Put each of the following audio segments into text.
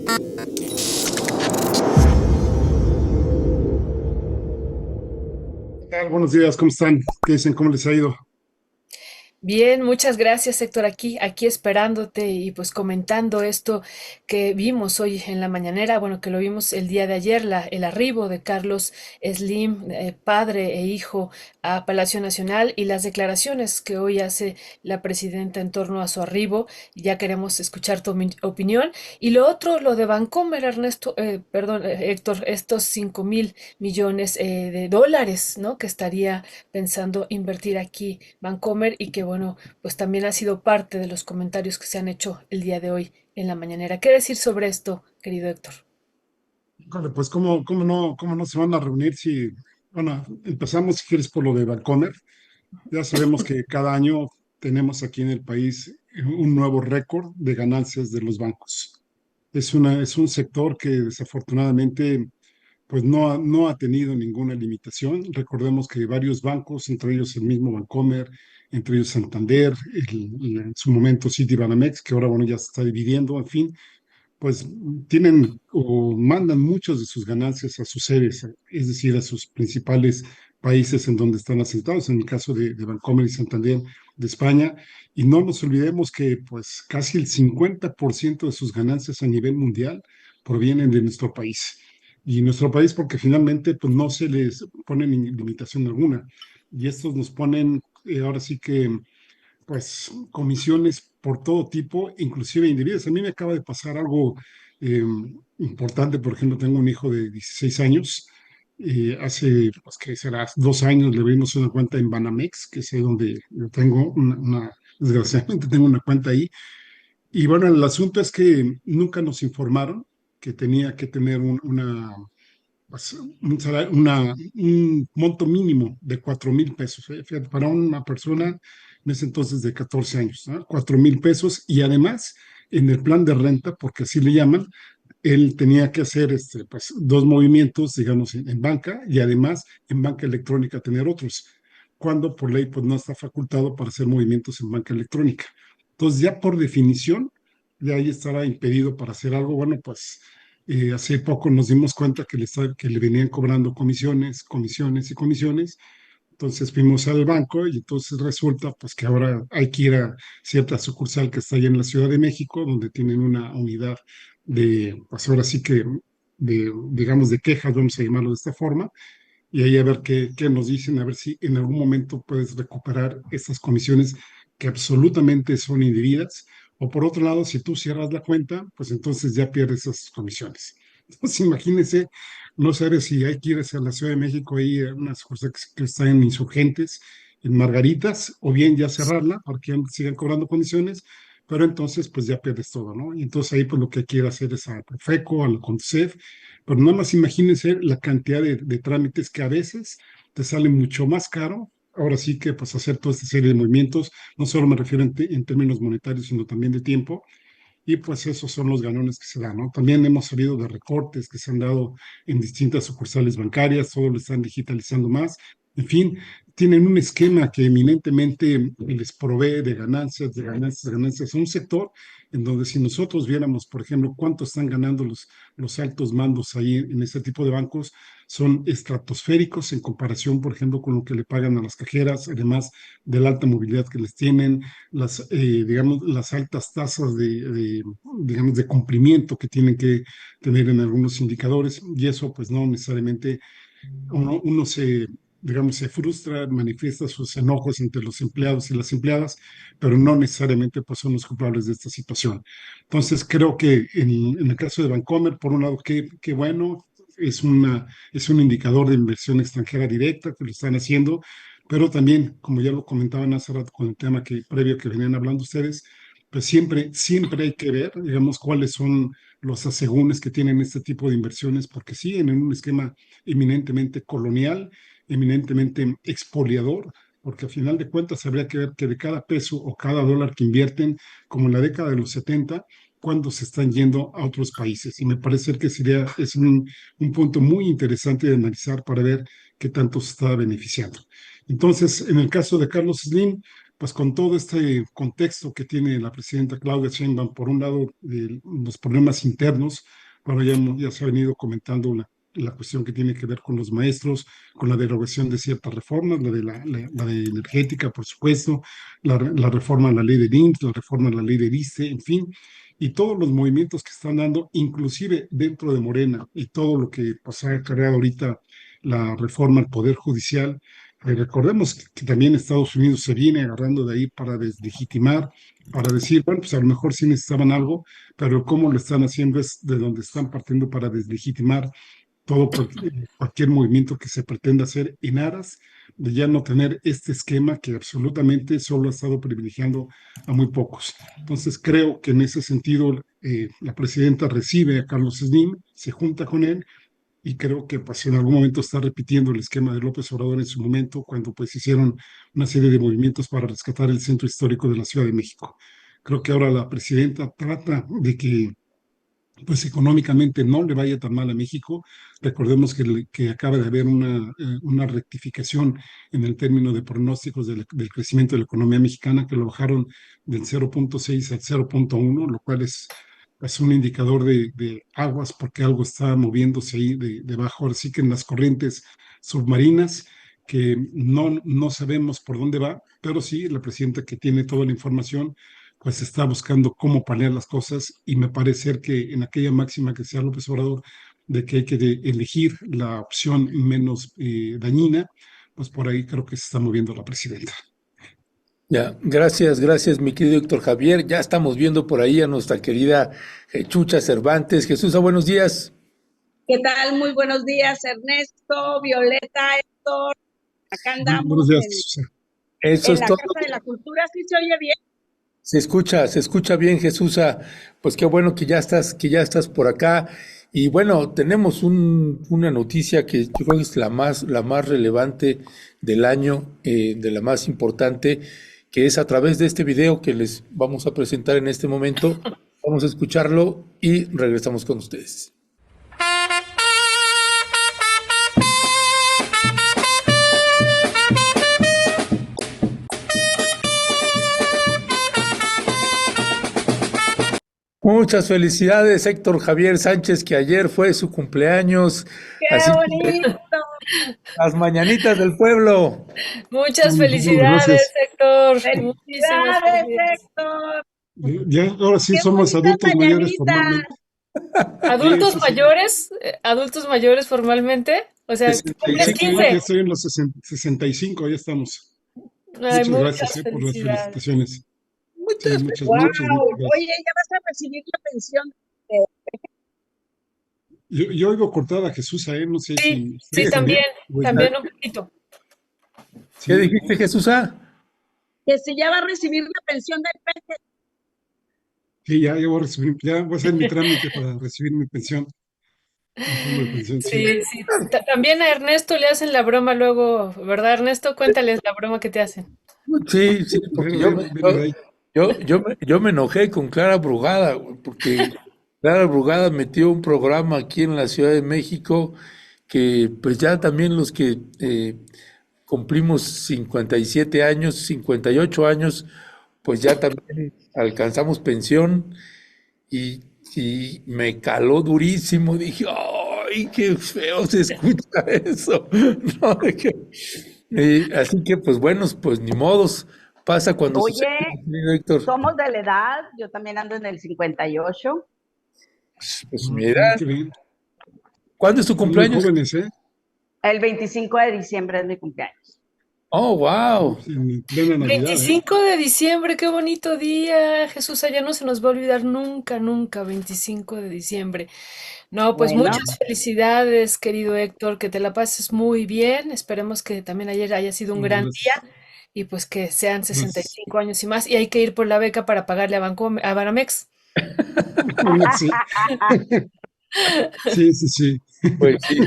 ¿Qué tal? Buenos días, ¿cómo están? ¿Qué dicen? ¿Cómo les ha ido? Bien, muchas gracias, Héctor, aquí esperándote y pues comentando esto que vimos hoy en la mañanera, bueno, que lo vimos el día de ayer, el arribo de Carlos Slim, padre e hijo, a Palacio Nacional y las declaraciones que hoy hace la presidenta en torno a su arribo. Ya queremos escuchar tu opinión. Y lo otro, lo de Vancomer, Ernesto, perdón, Héctor, estos 5.000 millones de dólares, ¿no? Que estaría pensando invertir aquí Vancomer y que bueno, pues también ha sido parte de los comentarios que se han hecho el día de hoy en la mañanera. ¿Qué decir sobre esto, querido Héctor? Híjole, pues ¿cómo no se van a reunir si, bueno, empezamos si quieres por lo de Bancomer. Ya sabemos que cada año tenemos aquí en el país un nuevo récord de ganancias de los bancos. Es un sector que desafortunadamente pues no ha tenido ninguna limitación. Recordemos que varios bancos, entre ellos el mismo Bancomer, entre ellos Santander, y en su momento Citibanamex, que ahora bueno ya se está dividiendo, en fin, pues tienen o mandan muchos de sus ganancias a sus sedes, es decir, a sus principales países en donde están asentados, en el caso de Bancomer y Santander de España, y no nos olvidemos que pues casi el 50% de sus ganancias a nivel mundial provienen de nuestro país. Y nuestro país porque finalmente pues no se les pone limitación alguna. Y estos nos ponen ahora sí que pues comisiones por todo tipo, inclusive individuos. A mí me acaba de pasar algo eh, importante, por ejemplo, tengo un hijo de 16 años, hace, pues, ¿qué será? 2 años le abrimos una cuenta en Banamex, que es ahí donde yo tengo desgraciadamente tengo una cuenta ahí, y bueno, el asunto es que nunca nos informaron que tenía que tener pues, un monto mínimo de 4,000 pesos. Fíjate, para una persona en ese entonces de 14 años, ¿no? 4,000 pesos. Y además, en el plan de renta, porque así le llaman, él tenía que hacer pues, dos movimientos, digamos, en banca y además en banca electrónica tener otros, cuando por ley pues, no está facultado para hacer movimientos en banca electrónica. Entonces, ya por definición, de ahí estará impedido para hacer algo. Bueno, pues hace poco nos dimos cuenta que le venían cobrando comisiones, comisiones y comisiones. Entonces fuimos al banco y entonces resulta pues que ahora hay que ir a cierta sucursal que está allá en la Ciudad de México, donde tienen una unidad pues ahora sí que, digamos, de quejas, vamos a llamarlo de esta forma, y ahí a ver qué nos dicen, a ver si en algún momento puedes recuperar estas comisiones que absolutamente son indebidas, o por otro lado, si tú cierras la cuenta, pues entonces ya pierdes esas comisiones. Entonces imagínense, no sabes si hay que ir hacia la Ciudad de México, ahí a unas cosas que están en Insurgentes, en Margaritas, o bien ya cerrarla para que sigan cobrando condiciones, pero entonces pues ya pierdes todo, ¿no? Y entonces ahí pues lo que quiere hacer es a Profeco, al CONDUCEF, pero nada más imagínense la cantidad de trámites que a veces te sale mucho más caro. Ahora sí que pues hacer toda esta serie de movimientos, no solo me refiero en términos monetarios, sino también de tiempo, y pues esos son los ganones que se dan, ¿no? También hemos sabido de recortes que se han dado en distintas sucursales bancarias, todo lo están digitalizando más. En fin, tienen un esquema que eminentemente les provee de ganancias, de ganancias, de ganancias. Un sector en donde si nosotros viéramos, por ejemplo, cuánto están ganando los altos mandos ahí en este tipo de bancos, son estratosféricos en comparación, por ejemplo, con lo que le pagan a las cajeras, además de la alta movilidad que les tienen, digamos, las altas tasas digamos, de cumplimiento que tienen que tener en algunos indicadores, y eso pues no necesariamente uno digamos, se frustra, manifiesta sus enojos entre los empleados y las empleadas, pero no necesariamente pues son los culpables de esta situación. Entonces creo que en el caso de Bancomer, por un lado, qué bueno, es un indicador de inversión extranjera directa que lo están haciendo, pero también, como ya lo comentaban hace rato con el tema previo que venían hablando ustedes, pues siempre hay que ver, digamos, cuáles son los asegúnes que tienen este tipo de inversiones, porque siguen en un esquema eminentemente colonial, eminentemente expoliador, porque al final de cuentas habría que ver que de cada peso o cada dólar que invierten, como en la década de los 70, cuando se están yendo a otros países. Y me parece que es un punto muy interesante de analizar para ver qué tanto se está beneficiando. Entonces, en el caso de Carlos Slim, pues con todo este contexto que tiene la presidenta Claudia Sheinbaum, por un lado, los problemas internos, bueno, ya se ha venido comentando la cuestión que tiene que ver con los maestros, con la derogación de ciertas reformas, la de energética, por supuesto, la reforma a la ley de IMSS, la reforma a la ley de ISSSTE, en fin, y todos los movimientos que están dando, inclusive dentro de Morena, y todo lo que pues, ha creado ahorita la reforma al Poder Judicial. Recordemos que también Estados Unidos se viene agarrando de ahí para deslegitimar, para decir, bueno, pues a lo mejor sí necesitaban algo, pero cómo lo están haciendo es de donde están partiendo para deslegitimar todo cualquier movimiento que se pretenda hacer en aras de ya no tener este esquema que absolutamente solo ha estado privilegiando a muy pocos. Entonces creo que en ese sentido la presidenta recibe a Carlos Slim, se junta con él y creo que pues, en algún momento está repitiendo el esquema de López Obrador en su momento, cuando pues hicieron una serie de movimientos para rescatar el centro histórico de la Ciudad de México. Creo que ahora la presidenta trata de que pues económicamente no le vaya tan mal a México. Recordemos que acaba de haber una rectificación en el término de pronósticos del crecimiento de la economía mexicana, que lo bajaron del 0.6 al 0.1, lo cual es un indicador de aguas, porque algo está moviéndose ahí debajo, ahora sí que en las corrientes submarinas, que no sabemos por dónde va, pero sí, la presidenta que tiene toda la información pues está buscando cómo paliar las cosas y me parece ser que en aquella máxima que sea López Obrador de que hay que elegir la opción menos dañina, pues por ahí creo que se está moviendo la presidenta. Ya, gracias, mi querido Héctor Javier. Ya estamos viendo por ahí a nuestra querida Chucha Cervantes. Jesús, buenos días. ¿Qué tal? Muy buenos días, Ernesto, Violeta, Héctor. Acá Buenos andamos días, Jesús. Eso en es la todo. Casa de la Cultura. ¿Sí se oye bien? Se escucha bien, Jesús. Pues qué bueno que ya estás por acá. Y bueno, tenemos una noticia que yo creo que es la más relevante del año, de la más importante, que es a través de este video que les vamos a presentar en este momento. Vamos a escucharlo y regresamos con ustedes. Muchas felicidades, Héctor Javier Sánchez, que ayer fue su cumpleaños. ¡Qué Así que bonito! las mañanitas del pueblo. Muchas Muchísimas felicidades, gracias. Héctor. Muchísimas ¡Felicidades, felicidades. Héctor! Ya, ahora sí ¡Qué somos bonitas adultos mayores mañanitas! formalmente. Sí, sí, sí. Adultos mayores formalmente. O sea, cumples Sí, 65 ya 15. años. estoy en los 65, ya estamos. Ay, Muchas gracias muchas por las felicidades. felicitaciones. Sí, Muchas ¡Wow! gracias. Oye, ya vas a recibir la pensión. de- Yo oigo cortada a Jesús a él, no sé Sí, si sí, ustedes también, también. Pues, también un poquito. ¿Qué sí, dijiste, Jesús? Que si ya va a recibir la pensión del peje. sí, ya voy a recibir, ya voy a hacer mi trámite para recibir mi pensión, mi fondo de pensión, sí. Sí, sí. También a Ernesto le hacen la broma luego, ¿verdad, Ernesto? Cuéntales la broma que te hacen. Sí, sí, porque Viene de ahí. yo me enojé con Clara Brugada, güey, porque Clara Brugada metió un programa aquí en la Ciudad de México que pues ya también los que cumplimos 57 años, 58 años, pues ya también alcanzamos pensión y, y me caló durísimo. Dije, ¡ay, qué feo se escucha eso! ¿No? Así que, pues buenos, pues ni modos. Pasa cuando Oye, sucede, mi querido Héctor. somos de la edad. Yo también ando en el 58. Pues Ah, mira, qué bien. ¿cuándo es tu Son muy cumpleaños? jóvenes, ¿eh? El 25 de diciembre es mi cumpleaños. Oh, wow. En plena Navidad, ¿eh? 25 de diciembre, qué bonito día. Jesús, allá no se nos va a olvidar nunca, nunca, 25 de diciembre. No, pues Bueno, muchas felicidades, querido Héctor, que te la pases muy bien. Esperemos que también ayer haya sido un gran día Gracias, y pues que sean gracias. 65 años y más. Y hay que ir por la beca para pagarle a Banamex. Sí, sí, sí, sí. Pues sí.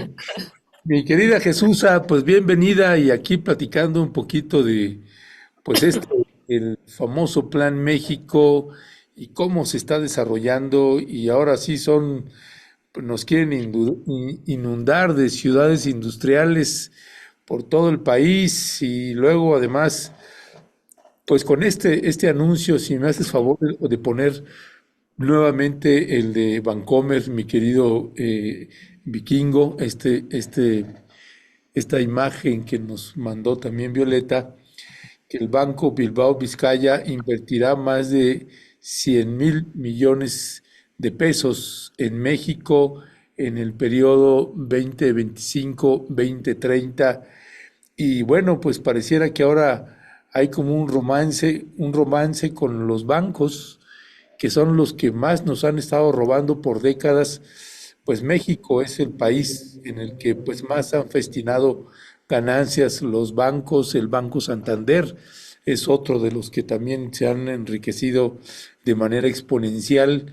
Mi querida Jesús, pues bienvenida y aquí platicando un poquito de, pues el famoso Plan México y cómo se está desarrollando y ahora sí pues nos quieren inundar de ciudades industriales por todo el país y luego además Pues con este anuncio, si me haces favor de poner nuevamente el de Vancomer, mi querido Vikingo, esta imagen que nos mandó también Violeta, que el Banco Bilbao Vizcaya invertirá más de 100,000 millones de pesos en México en el periodo 2025-2030. Y bueno, pues pareciera que ahora hay como un romance con los bancos, que son los que más nos han estado robando por décadas. Pues México es el país en el que pues más han festinado ganancias los bancos. El Banco Santander es otro de los que también se han enriquecido de manera exponencial,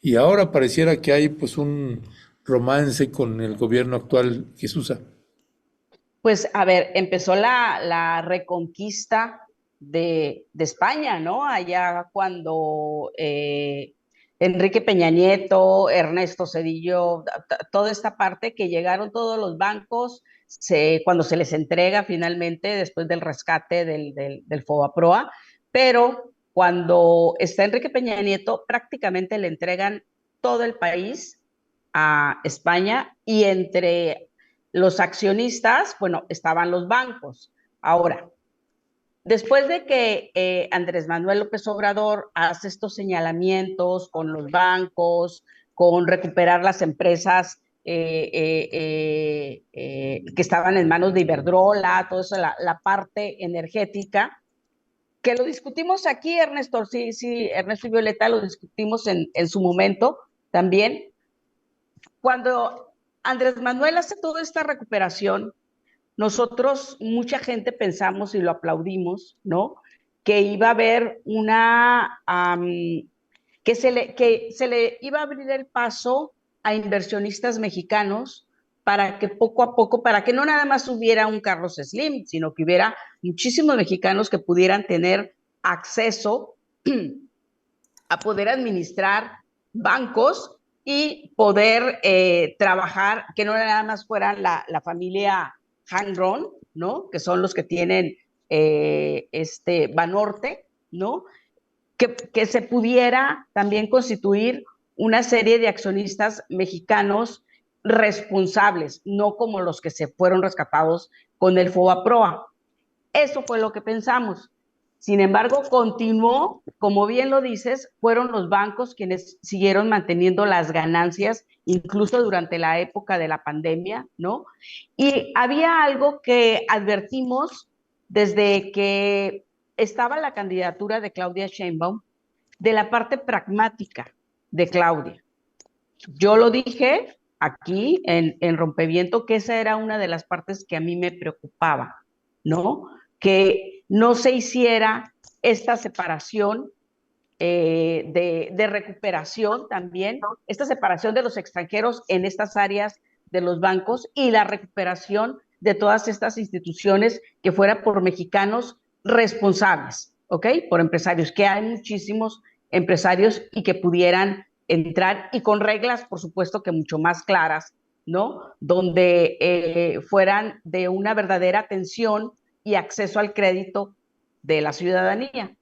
y ahora pareciera que hay pues un romance con el gobierno actual, Jesús. Pues a ver, empezó la reconquista de España, ¿no? Allá cuando Enrique Peña Nieto, Ernesto Zedillo, toda esta parte que llegaron todos los bancos, cuando se les entrega finalmente después del rescate del Fobaproa, pero cuando está Enrique Peña Nieto, prácticamente le entregan todo el país a España, y entre los accionistas, bueno, estaban los bancos. Ahora, después de que Andrés Manuel López Obrador hace estos señalamientos con los bancos, con recuperar las empresas que estaban en manos de Iberdrola, toda eso, la parte energética, que lo discutimos aquí, Ernesto, sí, Ernesto y Violeta, lo discutimos en su momento también. Cuando Andrés Manuel hace toda esta recuperación, nosotros, mucha gente pensamos y lo aplaudimos, ¿no? Que iba a haber que se le iba a abrir el paso a inversionistas mexicanos para que poco a poco, para que no nada más hubiera un Carlos Slim, sino que hubiera muchísimos mexicanos que pudieran tener acceso a poder administrar bancos y poder trabajar, que no nada más fueran la familia Hangron, ¿no? Que son los que tienen Banorte, ¿no? Que se pudiera también constituir una serie de accionistas mexicanos responsables, no como los que se fueron rescatados con el FOBAPROA. Eso fue lo que pensamos. Sin embargo, continuó, como bien lo dices, fueron los bancos quienes siguieron manteniendo las ganancias, incluso durante la época de la pandemia, ¿no? Y había algo que advertimos desde que estaba la candidatura de Claudia Sheinbaum, de la parte pragmática de Claudia. Yo lo dije aquí en Rompeviento, que esa era una de las partes que a mí me preocupaba, ¿no? Que no se hiciera esta separación de recuperación también, esta separación de los extranjeros en estas áreas de los bancos y la recuperación de todas estas instituciones que fuera por mexicanos responsables, ¿ok? Por empresarios, que hay muchísimos empresarios y que pudieran entrar, y con reglas, por supuesto, que mucho más claras, ¿no? Donde fueran de una verdadera atención y acceso al crédito de la ciudadanía.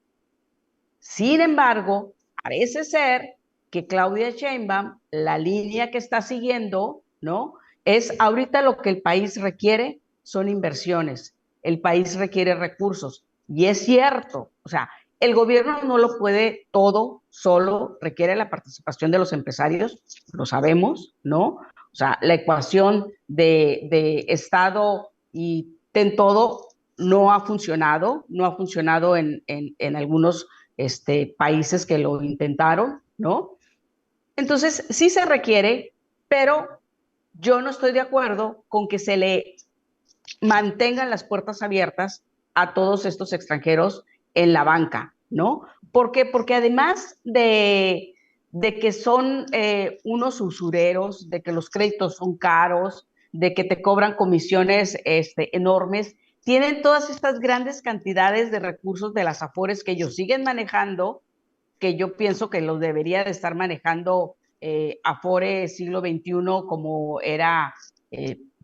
Sin embargo, parece ser que Claudia Sheinbaum, la línea que está siguiendo, ¿no? Es ahorita lo que el país requiere son inversiones, el país requiere recursos, y es cierto, o sea, el gobierno no lo puede todo solo, requiere la participación de los empresarios, lo sabemos, ¿no? O sea, la ecuación de Estado y ten todo no ha funcionado, no ha funcionado en algunos países que lo intentaron, ¿no? Entonces, sí se requiere, pero yo no estoy de acuerdo con que se le mantengan las puertas abiertas a todos estos extranjeros en la banca, ¿no? ¿Por qué? Porque además de que son unos usureros, de que los créditos son caros, de que te cobran comisiones enormes, tienen todas estas grandes cantidades de recursos de las Afores que ellos siguen manejando, que yo pienso que los debería de estar manejando Afore siglo XXI, como era,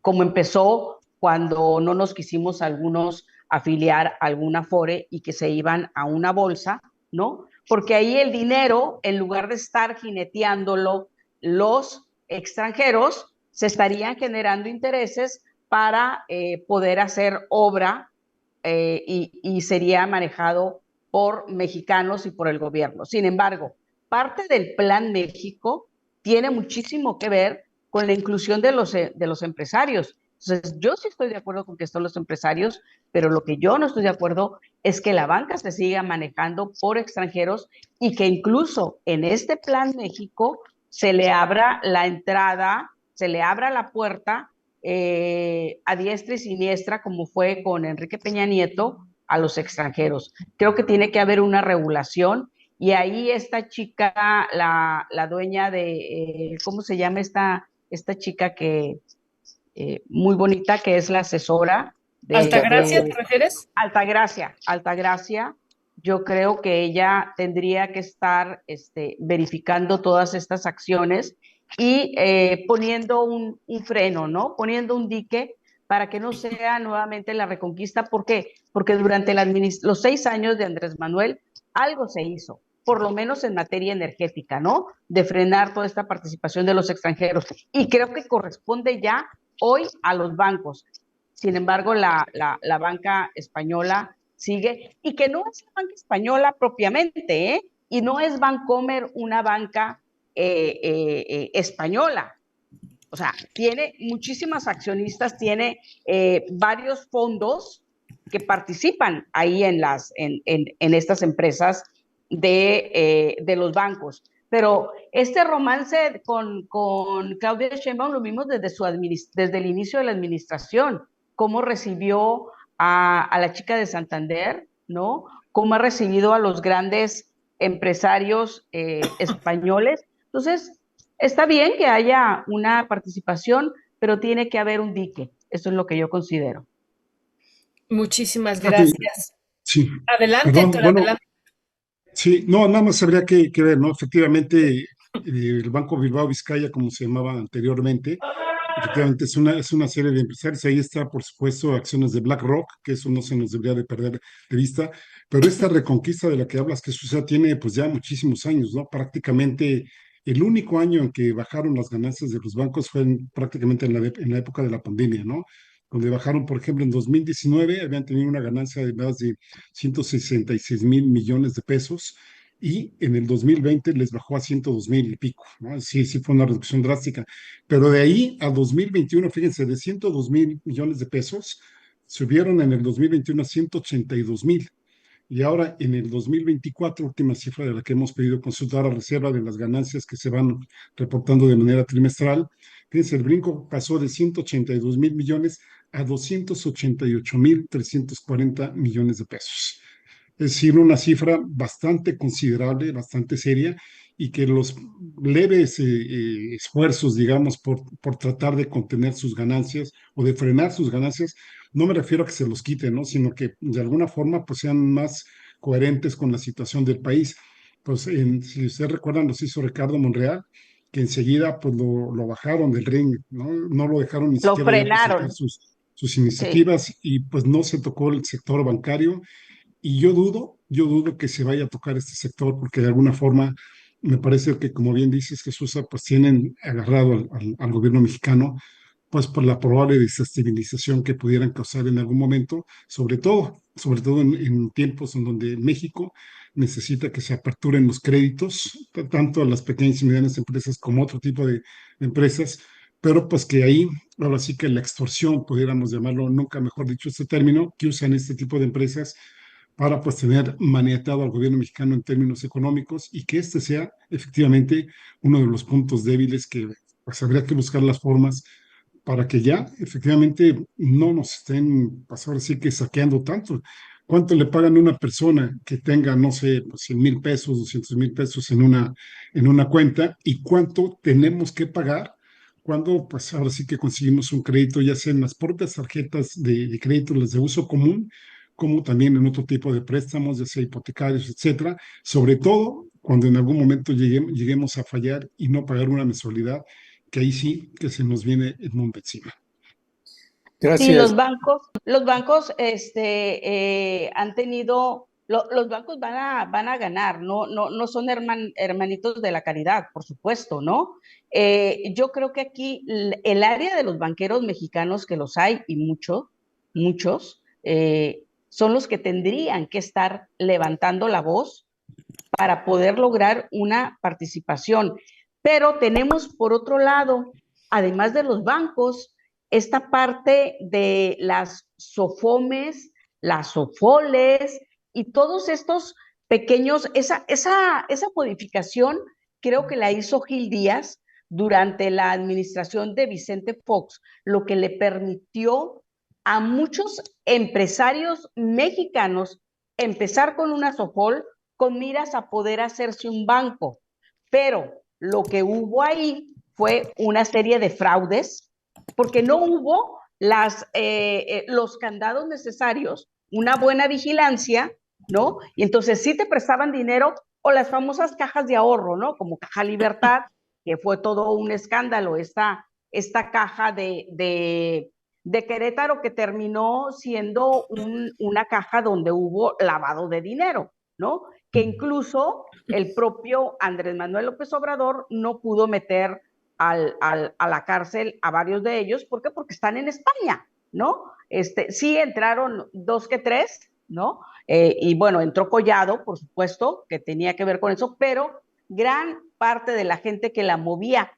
como empezó cuando no nos quisimos algunos afiliar a alguna Afore y que se iban a una bolsa, ¿no? Porque ahí el dinero, en lugar de estar jineteándolo los extranjeros, se estarían generando intereses para poder hacer obra y sería manejado por mexicanos y por el gobierno. Sin embargo, parte del Plan México tiene muchísimo que ver con la inclusión de los empresarios. Entonces, yo sí estoy de acuerdo con que están los empresarios, pero lo que yo no estoy de acuerdo es que la banca se siga manejando por extranjeros y que incluso en este Plan México se le abra la entrada, se le abra la puerta a diestra y siniestra, como fue con Enrique Peña Nieto, a los extranjeros. Creo que tiene que haber una regulación y ahí esta chica, la dueña de, ¿cómo se llama esta chica que muy bonita, que es la asesora ¿Altagracia te refieres? Altagracia? Altagracia, yo creo que ella tendría que estar verificando todas estas acciones y poniendo un freno, ¿no? Poniendo un dique para que no sea nuevamente la reconquista. ¿Por qué? Porque durante los 6 años de Andrés Manuel algo se hizo, por lo menos en materia energética, ¿no? De frenar toda esta participación de los extranjeros. Y creo que corresponde ya hoy a los bancos. Sin embargo, la banca española sigue, y que no es la banca española propiamente, ¿eh? Y no es Bancomer una banca española. O sea, tiene muchísimas accionistas, tiene varios fondos que participan ahí en estas empresas de los bancos. Pero este romance con Claudia Sheinbaum lo vimos desde el inicio de la administración, cómo recibió a la chica de Santander, ¿no? Cómo ha recibido a los grandes empresarios españoles. Entonces, está bien que haya una participación, pero tiene que haber un dique. Eso es lo que yo considero. Muchísimas Fíjate, gracias. sí, Adelante, perdón, Héctor, bueno, adelante. sí, no, nada más habría que ver, ¿no? Efectivamente, el Banco Bilbao Vizcaya, como se llamaba anteriormente, efectivamente es una serie de empresarios. Ahí está, por supuesto, acciones de BlackRock, que eso no se nos debería de perder de vista. Pero esta reconquista de la que hablas, que Susa, tiene pues ya muchísimos años, ¿no? Prácticamente el único año en que bajaron las ganancias de los bancos fue prácticamente en la época de la pandemia, ¿no? Donde bajaron, por ejemplo, en 2019 habían tenido una ganancia de más de 166,000 millones de pesos, y en el 2020 les bajó a 102,000 y pico, ¿no? Sí, sí fue una reducción drástica. Pero de ahí a 2021, fíjense, de 102,000 millones de pesos, subieron en el 2021 a 182,000. Y ahora en el 2024, última cifra de la que hemos pedido consultar a reserva de las ganancias que se van reportando de manera trimestral, fíjense, el brinco pasó de 182,000 millones a 288,340 millones de pesos. Es decir, una cifra bastante considerable, bastante seria, y que los leves esfuerzos, digamos, por tratar de contener sus ganancias o de frenar sus ganancias, no me refiero a que se los quiten, ¿no? Sino que de alguna forma pues sean más coherentes con la situación del país. Pues si ustedes recuerdan, los hizo Ricardo Monreal, que enseguida pues lo bajaron del ring, ¿no? No lo dejaron ni Lo siquiera ya presentar frenaron, sus sí. iniciativas, y pues no se tocó el sector bancario. Y yo dudo que se vaya a tocar este sector, porque de alguna forma me parece que, como bien dices, Jesús, pues tienen agarrado al gobierno mexicano, pues por la probable desestabilización que pudieran causar en algún momento, sobre todo en tiempos en donde México necesita que se aperturen los créditos, tanto a las pequeñas y medianas empresas como otro tipo de empresas, pero pues que ahí, ahora sí que la extorsión, pudiéramos llamarlo, nunca mejor dicho este término, que usan este tipo de empresas para pues tener maniatado al gobierno mexicano en términos económicos, y que este sea efectivamente uno de los puntos débiles que pues habría que buscar las formas para que ya efectivamente no nos estén, pues ahora sí que saqueando tanto. ¿Cuánto le pagan a una persona que tenga, no sé, pues 100,000 pesos, 200,000 pesos en una cuenta? ¿Y cuánto tenemos que pagar cuando, pues ahora sí que conseguimos un crédito, ya sea en las propias tarjetas de crédito, las de uso común, como también en otro tipo de préstamos, ya sea hipotecarios, etcétera? Sobre todo cuando en algún momento lleguemos a fallar y no pagar una mensualidad, que ahí sí que se nos viene el mundo encima. Sí, Gracias. los bancos han tenido, los bancos van a ganar, no son hermanitos de la caridad, por supuesto, ¿no? Yo creo que aquí el área de los banqueros mexicanos, que los hay y muchos, son los que tendrían que estar levantando la voz para poder lograr una participación. Pero tenemos, por otro lado, además de los bancos, esta parte de las SOFOMES, las SOFOLES y todos estos pequeños, esa modificación creo que la hizo Gil Díaz durante la administración de Vicente Fox, lo que le permitió a muchos empresarios mexicanos empezar con una SOFOL con miras a poder hacerse un banco. Pero lo que hubo ahí fue una serie de fraudes, porque no hubo los candados necesarios, una buena vigilancia, ¿no? Y entonces sí te prestaban dinero o las famosas cajas de ahorro, ¿no? Como Caja Libertad, que fue todo un escándalo, esta caja de Querétaro que terminó siendo una caja donde hubo lavado de dinero, ¿no? Que incluso el propio Andrés Manuel López Obrador no pudo meter a la cárcel a varios de ellos. ¿Por qué? Porque están en España, ¿no? Sí entraron 2 que 3, ¿no? Y bueno, entró Collado, por supuesto, que tenía que ver con eso, pero gran parte de la gente que la movía.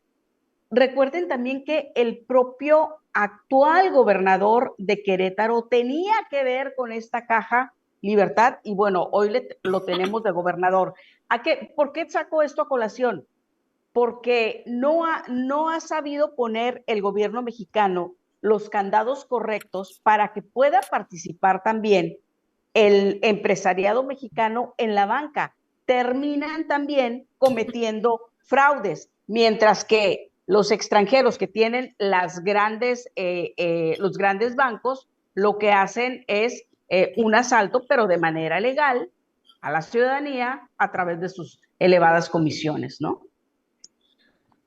Recuerden también que el propio actual gobernador de Querétaro tenía que ver con esta caja Libertad y bueno, hoy lo tenemos de gobernador. ¿Por qué saco esto a colación? Porque no ha sabido poner el gobierno mexicano los candados correctos para que pueda participar también el empresariado mexicano en la banca. Terminan también cometiendo fraudes, mientras que los extranjeros que tienen los grandes bancos, lo que hacen es un asalto, pero de manera legal, a la ciudadanía a través de sus elevadas comisiones, ¿no?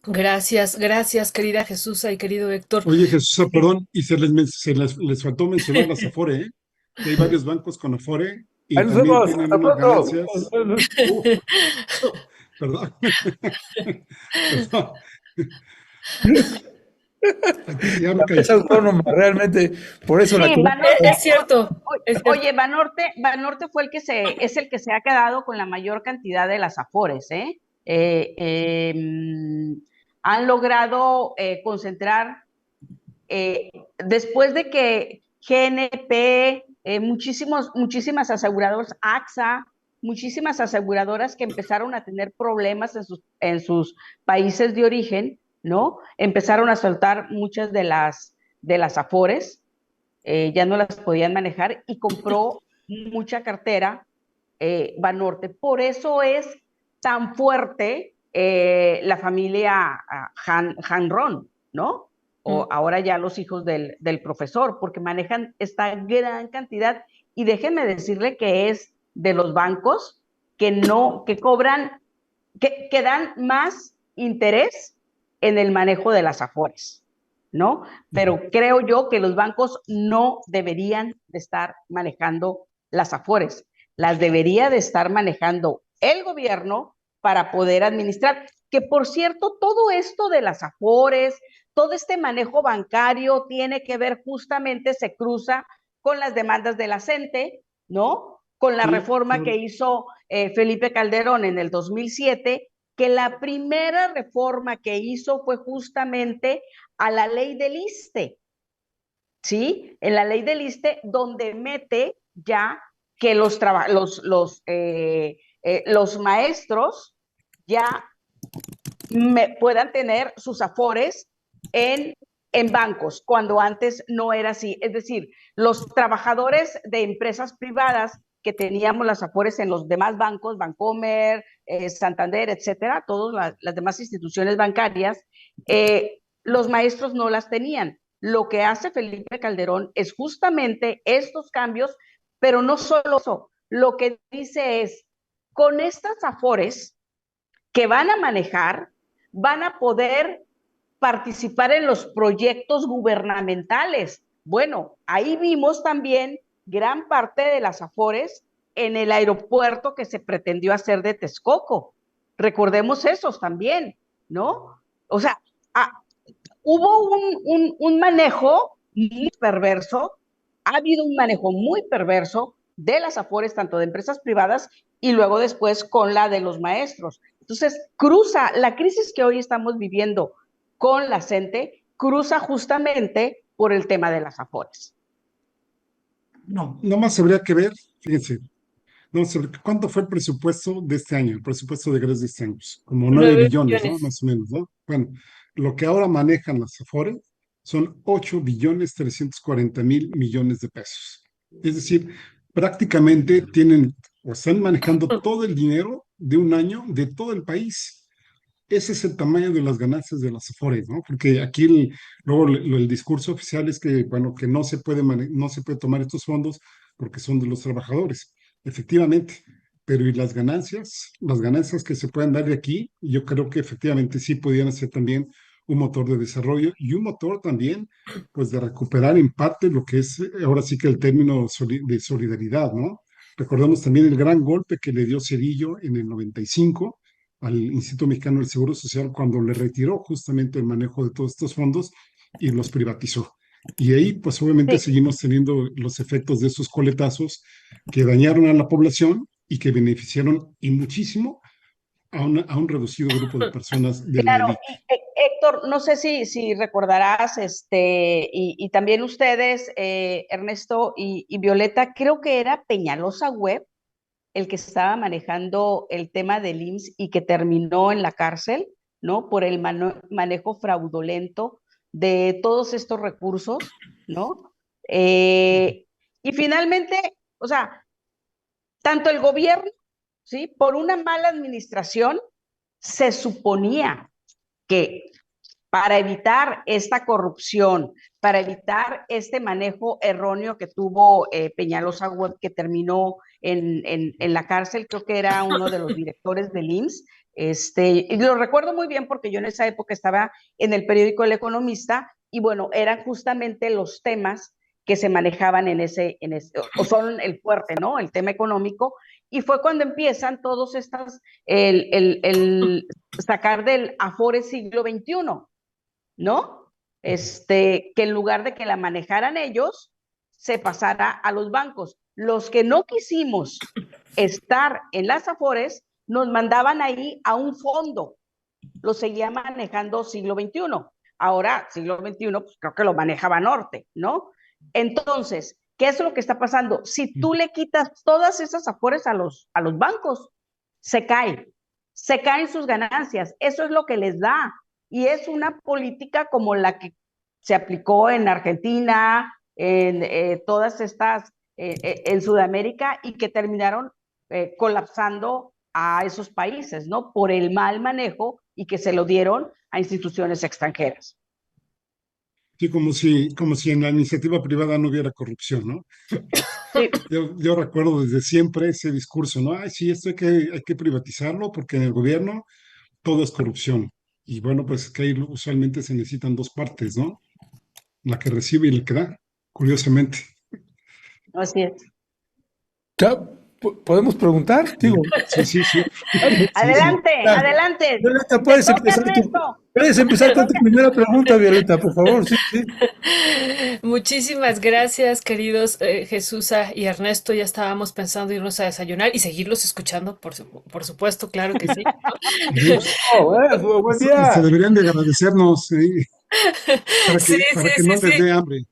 Gracias, gracias, querida Jesús y querido Héctor. Oye, Jesús, perdón, y les faltó mencionar las Afore, ¿eh? Que hay varios bancos con Afore y Ahí nos también vemos. tienen Hasta unas pronto. ganancias. Uf, perdón, perdón. Aquí ya me Es caí. autónoma, realmente. Por eso la Sí, queremos. Es cierto, es cierto. oye, Banorte fue es el que se ha quedado con la mayor cantidad de las Afores, ¿eh? Han logrado concentrar, después de que GNP, muchísimas aseguradoras, AXA, muchísimas aseguradoras que empezaron a tener problemas en sus países de origen, ¿no? Empezaron a soltar muchas de las Afores, ya no las podían manejar y compró mucha cartera Banorte. Por eso es tan fuerte la familia Hanron, ¿no? O ahora ya los hijos del profesor, porque manejan esta gran cantidad. Y déjenme decirle que es de los bancos que cobran, que dan más interés en el manejo de las afores, ¿no? Pero creo yo que los bancos no deberían de estar manejando las afores, las debería de estar manejando el gobierno para poder administrar. Que por cierto, todo esto de las afores, todo este manejo bancario tiene que ver justamente, se cruza con las demandas de la CENTE, ¿no? Con la Sí, reforma que hizo Felipe Calderón en el 2007, que la primera reforma que hizo fue justamente a la ley del ISSSTE, ¿sí? En la ley del ISSSTE, donde mete ya que los maestros ya puedan tener sus afores en, en bancos, cuando antes no era así. Es decir, los trabajadores de empresas privadas que teníamos las afores en los demás bancos, Bancomer, Santander, etcétera, todas las demás instituciones bancarias, los maestros no las tenían. Lo que hace Felipe Calderón es justamente estos cambios, pero no solo eso. Lo que dice es, con estas afores que van a manejar, van a poder participar en los proyectos gubernamentales Bueno, ahí vimos también gran parte de las Afores en el aeropuerto que se pretendió hacer de Texcoco. Recordemos esos también, ¿no? O sea, ah, hubo un manejo muy perverso, ha habido un manejo muy perverso de las Afores, tanto de empresas privadas y luego después con la de los maestros. Entonces, cruza la crisis que hoy estamos viviendo con la CENTE, cruza justamente por el tema de las Afores. No, nomás habría que ver, fíjense, no sé, ¿cuánto fue el presupuesto de este año? El presupuesto de egresos de este año, pues, como 9 9 billones, ¿no? millones. Más o menos, ¿no? Bueno, lo que ahora manejan las Afores son 8.340.000 millones de pesos. Es decir, prácticamente tienen o están manejando todo el dinero de un año de todo el país. Ese es el tamaño de las ganancias de las Afores, ¿no? Porque aquí luego el discurso oficial es que, bueno, que no se puede tomar estos fondos porque son de los trabajadores, efectivamente. Pero ¿y las ganancias? Las ganancias que se pueden dar de aquí, yo creo que efectivamente sí podrían ser también un motor de desarrollo y un motor también, pues, de recuperar en parte lo que es ahora sí que el término de solidaridad, ¿no? Recordemos también el gran golpe que le dio Cedillo en el 95 al Instituto Mexicano del Seguro Social cuando le retiró justamente el manejo de todos estos fondos y los privatizó. Y ahí, pues obviamente Sí, seguimos teniendo los efectos de esos coletazos que dañaron a la población y que beneficiaron y muchísimo a un reducido grupo de personas de la claro. élite. Y, Héctor, no sé si recordarás, y también ustedes, Ernesto y Violeta, creo que era Peñalosa Web el que estaba manejando el tema del IMSS y que terminó en la cárcel, ¿no? Por el manejo fraudulento de todos estos recursos, ¿no? Eh, y finalmente, o sea, tanto el gobierno, ¿sí? Por una mala administración, se suponía que para evitar esta corrupción, para evitar este manejo erróneo que tuvo Peñalosa Web, que terminó en la cárcel, creo que era uno de los directores del IMSS. Y lo recuerdo muy bien porque yo en esa época estaba en el periódico El Economista y bueno, eran justamente los temas que se manejaban o son el fuerte, ¿no? El tema económico. Y fue cuando empiezan todos estas, el sacar del Afore siglo XXI, ¿no? Que en lugar de que la manejaran ellos, se pasara a los bancos. Los que no quisimos estar en las Afores, nos mandaban ahí a un fondo, lo seguía manejando siglo XXI. Ahora, siglo XXI, pues creo que lo manejaba Norte, ¿no? Entonces, ¿qué es lo que está pasando? Si tú le quitas todas esas Afores a los bancos, se se caen sus ganancias. Eso es lo que les da. Y es una política como la que se aplicó en Argentina, en todas estas, en Sudamérica, y que terminaron colapsando a esos países, ¿no? Por el mal manejo y que se lo dieron a instituciones extranjeras. Sí, como si en la iniciativa privada no hubiera corrupción, ¿no? Sí, Yo recuerdo desde siempre ese discurso, ¿no? Ay, sí, esto hay que privatizarlo porque en el gobierno todo es corrupción. Y bueno, pues que ahí usualmente se necesitan dos partes, ¿no? La que recibe y la que da, curiosamente. así es. ¿Ya podemos preguntar? Sí, Digo, sí, sí, sí. Sí, sí. Adelante, ya. adelante. Violeta, Te toca, Ernesto. puedes empezar con tu primera pregunta, Violeta, por favor. Sí, sí. Muchísimas gracias, queridos Jesusa y Ernesto. Ya estábamos pensando irnos a desayunar y seguirlos escuchando, por supuesto, claro que sí. Sí. Buen Se día. deberían de agradecernos, Sí, sí, para que sí, no les sí. dé hambre.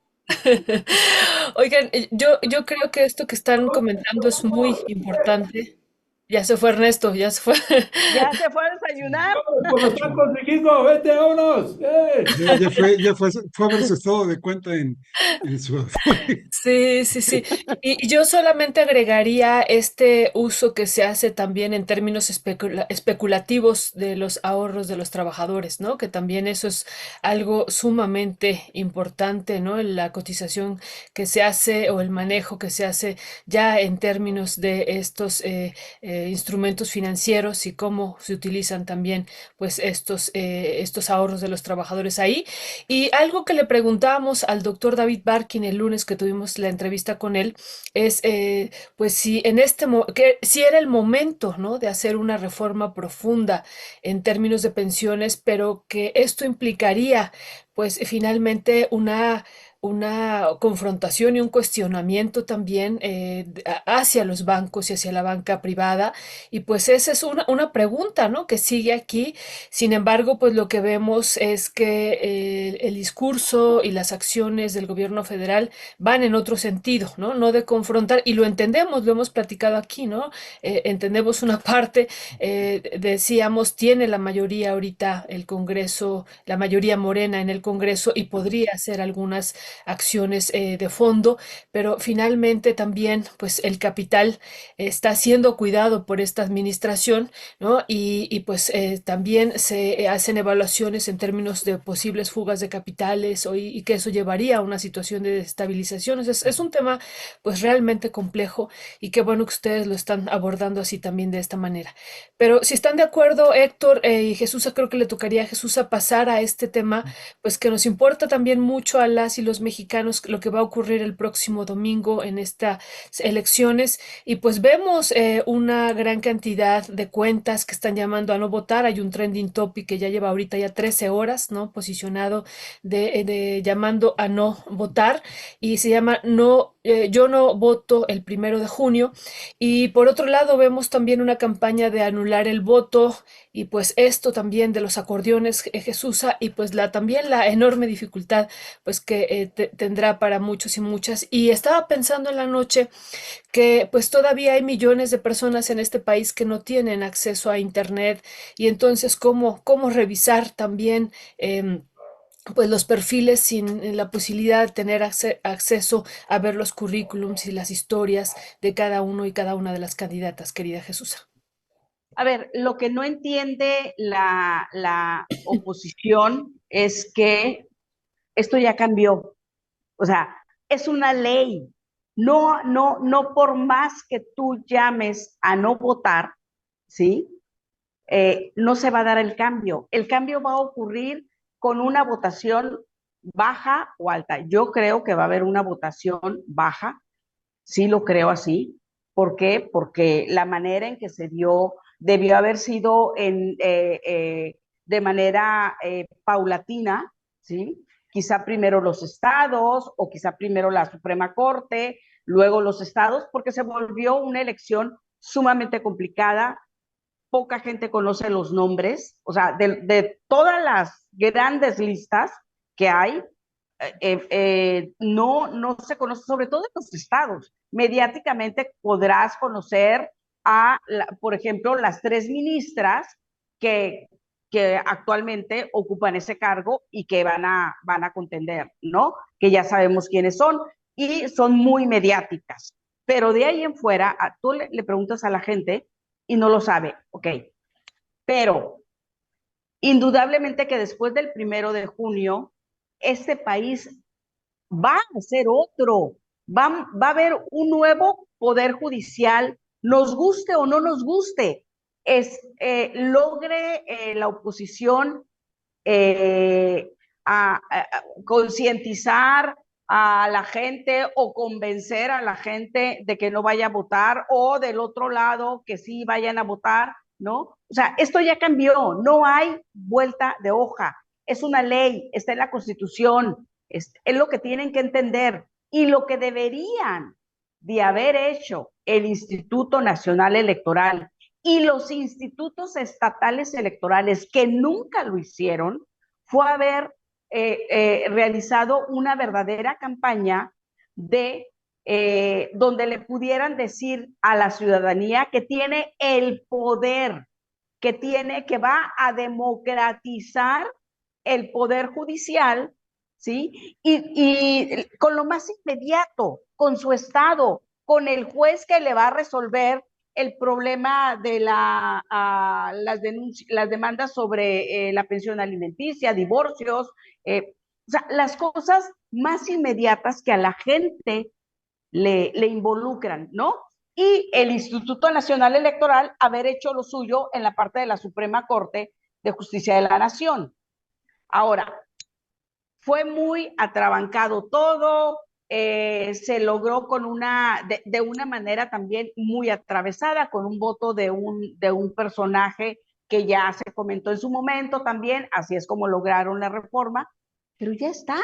Oigan, yo creo que esto que están comentando es muy importante. Ya se fue Ernesto, ya se fue. Ya se fue a desayunar. Vamos por los tacos, México, vete, vámonos. Fue a ver su estado de cuenta en su. Sí, sí, sí. Y yo solamente agregaría este uso que se hace también en términos especulativos de los ahorros de los trabajadores, ¿no? Que también eso es algo sumamente importante, ¿no? La cotización que se hace o el manejo que se hace ya en términos de estos instrumentos financieros y cómo se utilizan también pues estos ahorros de los trabajadores ahí. Y algo que le preguntábamos al doctor David Barkin el lunes que tuvimos la entrevista con él es pues si en que si era el momento, ¿no?, de hacer una reforma profunda en términos de pensiones, pero que esto implicaría pues finalmente una confrontación y un cuestionamiento también hacia los bancos y hacia la banca privada. Y pues esa es una pregunta, ¿no?, que sigue aquí. Sin embargo, pues lo que vemos es que el discurso y las acciones del gobierno federal van en otro sentido, ¿no? No de confrontar, y lo entendemos, lo hemos platicado aquí, ¿no? Entendemos una parte, decíamos, tiene la mayoría ahorita el Congreso, la mayoría morena en el Congreso y podría hacer algunas acciones de fondo, pero finalmente también pues el capital está siendo cuidado por esta administración, ¿no? Y pues también se hacen evaluaciones en términos de posibles fugas de capitales y que eso llevaría a una situación de desestabilización. Es un tema pues realmente complejo y qué bueno que ustedes lo están abordando así también de esta manera. Pero si están de acuerdo, Héctor y Jesús, creo que le tocaría a Jesús a pasar a este tema, pues que nos importa también mucho a las y los mexicanos, lo que va a ocurrir el próximo domingo en estas elecciones. Y pues vemos una gran cantidad de cuentas que están llamando a no votar. Hay un trending topic que ya lleva ahorita ya 13 horas, ¿no?, posicionado de llamando a no votar, y se llama no, yo no voto el 1 de junio. Y por otro lado vemos también una campaña de anular el voto, y pues esto también de los acordeones, Jesús, y pues también la enorme dificultad pues que tendrá para muchos y muchas. Y estaba pensando en la noche que pues todavía hay millones de personas en este país que no tienen acceso a internet, y entonces cómo revisar también pues los perfiles sin la posibilidad de tener acceso a ver los currículums y las historias de cada uno y cada una de las candidatas, querida Jesús. A ver, lo que no entiende la oposición es que esto ya cambió. O sea, es una ley. No por más que tú llames a no votar, ¿sí? No se va a dar el cambio. El cambio va a ocurrir con una votación baja o alta. Yo creo que va a haber una votación baja, sí lo creo así. ¿Por qué? Porque la manera en que se dio debió haber sido de manera paulatina, ¿sí? Quizá primero los estados o quizá primero la Suprema Corte, luego los estados, porque se volvió una elección sumamente complicada. Poca gente conoce los nombres, o sea, de todas las grandes listas que hay, no se conoce, sobre todo en los estados. Mediáticamente podrás conocer por ejemplo, las 3 ministras que, que actualmente ocupan ese cargo y que van a contender, ¿no? Que ya sabemos quiénes son y son muy mediáticas. Pero de ahí en fuera, tú le preguntas a la gente y no lo sabe, ok. Pero indudablemente que después del 1 de junio, este país va a ser otro, va a haber un nuevo poder judicial, nos guste o no nos guste, logre la oposición a concientizar a la gente o convencer a la gente de que no vaya a votar, o del otro lado que sí vayan a votar, ¿no? O sea, esto ya cambió, no hay vuelta de hoja, es una ley, está en la Constitución, es lo que tienen que entender, y lo que deberían de haber hecho el Instituto Nacional Electoral y los institutos estatales electorales, que nunca lo hicieron, fue haber realizado una verdadera campaña donde le pudieran decir a la ciudadanía que tiene el poder, que va a democratizar el poder judicial, ¿sí? Y con lo más inmediato, con su estado, con el juez que le va a resolver el problema de las demandas sobre la pensión alimenticia, divorcios, o sea, las cosas más inmediatas que a la gente le involucran, ¿no? y el Instituto Nacional Electoral haber hecho lo suyo en la parte de la Suprema Corte de Justicia de la Nación. Ahora, fue muy atrabancado todo, se logró con de una manera también muy atravesada, con un voto de un personaje que ya se comentó en su momento también, así es como lograron la reforma, pero ya está.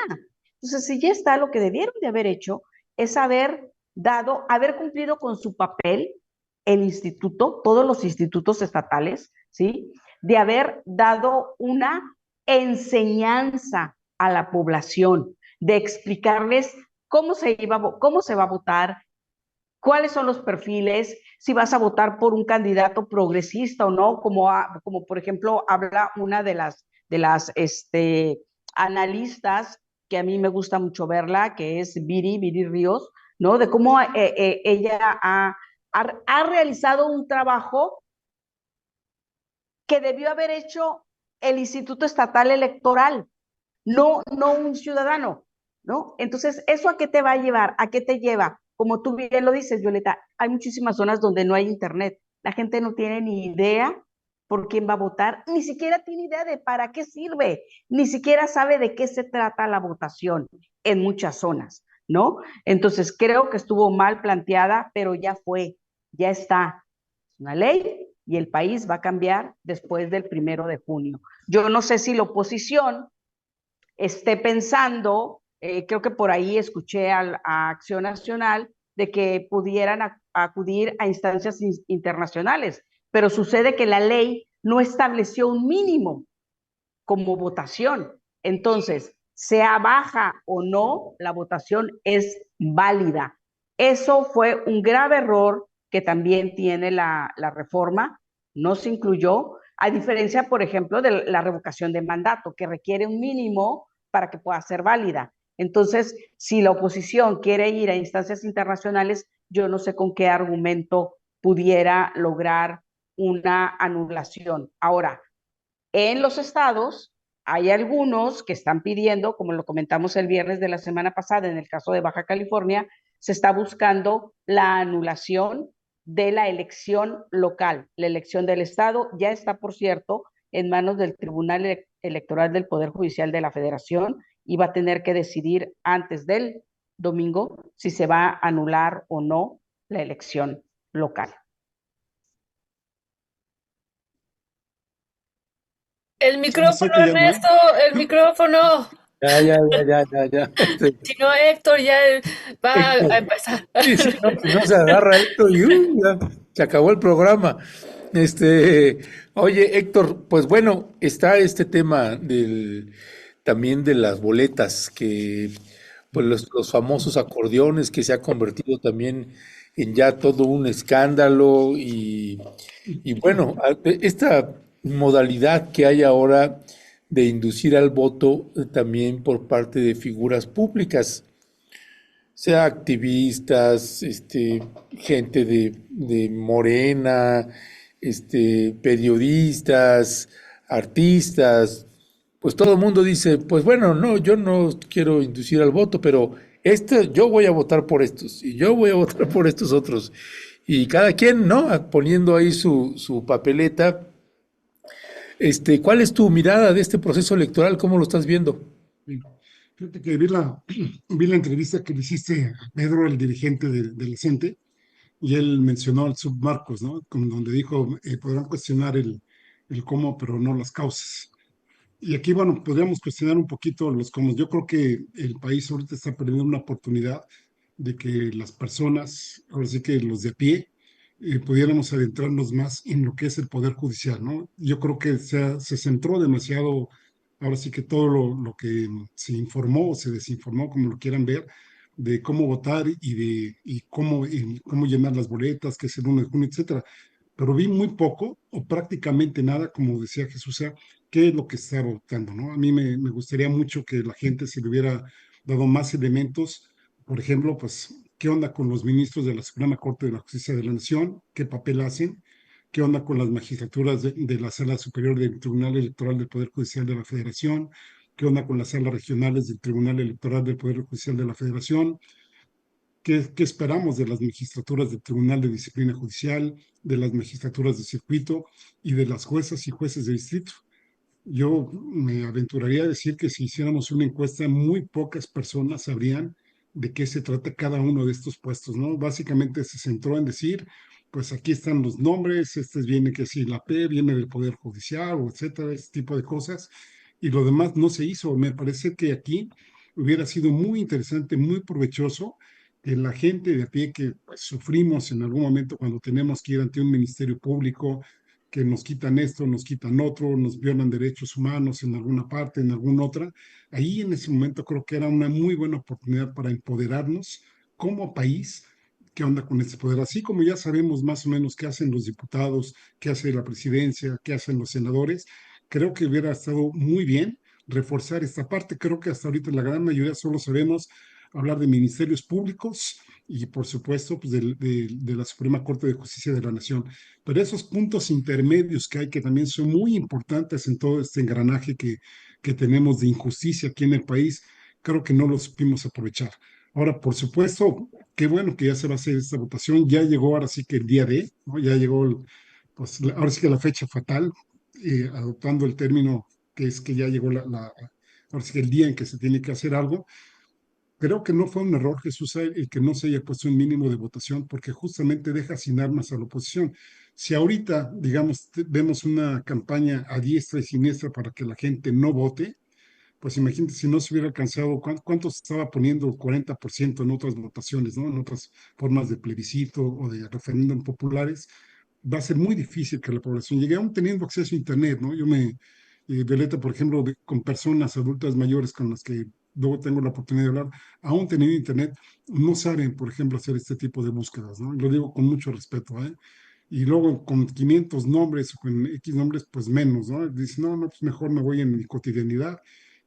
Entonces, si ya está, lo que debieron de haber hecho es haber cumplido con su papel el instituto, todos los institutos estatales, ¿sí? De haber dado una enseñanza a la población, de explicarles cómo se va a votar, cuáles son los perfiles, si vas a votar por un candidato progresista o no, como por ejemplo habla una de las analistas que a mí me gusta mucho verla, que es Viri Ríos, ¿no? De cómo ella ha realizado un trabajo que debió haber hecho el Instituto Estatal Electoral, no un ciudadano, ¿no? Entonces, ¿eso a qué te va a llevar? ¿A qué te lleva? Como tú bien lo dices, Violeta, hay muchísimas zonas donde no hay internet. La gente no tiene ni idea por quién va a votar, ni siquiera tiene idea de para qué sirve, ni siquiera sabe de qué se trata la votación en muchas zonas, ¿no? Entonces, creo que estuvo mal planteada, pero ya fue, ya está. Es una ley y el país va a cambiar después del 1 de junio. Yo no sé si la oposición esté pensando, creo que por ahí escuché a Acción Nacional, de que pudieran acudir a instancias internacionales, pero sucede que la ley no estableció un mínimo como votación. Entonces, sea baja o no, la votación es válida. Eso fue un grave error que también tiene la reforma, no se incluyó, a diferencia, por ejemplo, de la revocación de mandato, que requiere un mínimo para que pueda ser válida. Entonces, si la oposición quiere ir a instancias internacionales, yo no sé con qué argumento pudiera lograr una anulación. Ahora, en los estados hay algunos que están pidiendo, como lo comentamos el viernes de la semana pasada, en el caso de Baja California, se está buscando la anulación de la elección local. La elección del estado ya está, por cierto, en manos del Tribunal Electoral del Poder Judicial de la Federación y va a tener que decidir antes del domingo si se va a anular o no la elección local. El Sí, me estoy micrófono, callando, ¿eh? Ernesto, el micrófono. Ya. Si no, Héctor ya va a empezar. Sí, sí, no, pues no se agarra esto y ya, se acabó el programa. Oye, Héctor, pues bueno, está este tema también de las boletas, que pues los famosos acordeones que se ha convertido también en ya todo un escándalo y bueno, esta modalidad que hay ahora de inducir al voto también por parte de figuras públicas, sea activistas, gente de Morena, periodistas, artistas, pues todo el mundo dice, pues bueno, no, yo no quiero inducir al voto, pero yo voy a votar por estos y yo voy a votar por estos otros. Y cada quien, ¿no? Poniendo ahí su papeleta. ¿Cuál es tu mirada de este proceso electoral? ¿Cómo lo estás viendo? Sí. Fíjate que vi la entrevista que le hiciste a Pedro, el dirigente de la CENTE, y él mencionó al submarcos, ¿no? Donde dijo, podrán cuestionar el cómo, pero no las causas. Y aquí, bueno, podríamos cuestionar un poquito los cómo. Yo creo que el país ahorita está perdiendo una oportunidad de que las personas, ahora sí que los de a pie, pudiéramos adentrarnos más en lo que es el Poder Judicial, ¿no? Yo creo que se centró demasiado, ahora sí que todo lo que se informó o se desinformó, como lo quieran ver, de cómo votar y cómo llenar las boletas, que es el 1 de junio, etcétera. Pero vi muy poco o prácticamente nada, como decía Jesús, qué es lo que está votando, ¿no? A mí me gustaría mucho que la gente se le hubiera dado más elementos, por ejemplo, pues, ¿qué onda con los ministros de la Suprema Corte de la Justicia de la Nación? ¿Qué papel hacen? ¿Qué onda con las magistraturas de la Sala Superior del Tribunal Electoral del Poder Judicial de la Federación? ¿Qué onda con las salas regionales del Tribunal Electoral del Poder Judicial de la Federación? qué esperamos de las magistraturas del Tribunal de Disciplina Judicial, de las magistraturas de circuito y de las juezas y jueces de distrito. Yo me aventuraría a decir que si hiciéramos una encuesta, muy pocas personas sabrían de qué se trata cada uno de estos puestos, ¿no? Básicamente se centró en decir, pues aquí están los nombres, este viene que si la P viene del Poder Judicial, o etcétera, ese tipo de cosas, y lo demás no se hizo. Me parece que aquí hubiera sido muy interesante, muy provechoso que la gente de a pie que pues, sufrimos en algún momento cuando tenemos que ir ante un ministerio público, que nos quitan esto, nos quitan otro, nos violan derechos humanos en alguna parte, en alguna otra. Ahí en ese momento creo que era una muy buena oportunidad para empoderarnos como país. ¿Qué onda con este poder? Así como ya sabemos más o menos qué hacen los diputados, qué hace la presidencia, qué hacen los senadores, creo que hubiera estado muy bien reforzar esta parte. Creo que hasta ahorita la gran mayoría solo sabemos hablar de ministerios públicos y por supuesto pues, de la Suprema Corte de Justicia de la Nación. Pero esos puntos intermedios que hay, que también son muy importantes en todo este engranaje que tenemos de injusticia aquí en el país, creo que no lo supimos aprovechar. Ahora, por supuesto, qué bueno que ya se va a hacer esta votación, ya llegó ahora sí que el día de, ¿no? Ya llegó, pues ahora sí que la fecha fatal, adoptando el término que es que ya llegó ahora sí que el día en que se tiene que hacer algo. Creo que no fue un error, Jesús, el que no se haya puesto un mínimo de votación, porque justamente deja sin armas a la oposición. Si ahorita, digamos, vemos una campaña a diestra y siniestra para que la gente no vote, pues imagínate si no se hubiera alcanzado, ¿cuánto se estaba poniendo? 40% en otras votaciones, ¿no? En otras formas de plebiscito o de referéndum populares. Va a ser muy difícil que la población llegue, aún teniendo acceso a Internet, ¿no? Violeta, por ejemplo, con personas adultas mayores con las que luego tengo la oportunidad de hablar, aún teniendo Internet, no saben, por ejemplo, hacer este tipo de búsquedas, ¿no? Lo digo con mucho respeto, ¿eh? Y luego con 500 nombres o con X nombres, pues menos, ¿no? Dicen, no, no, pues mejor me voy en mi cotidianidad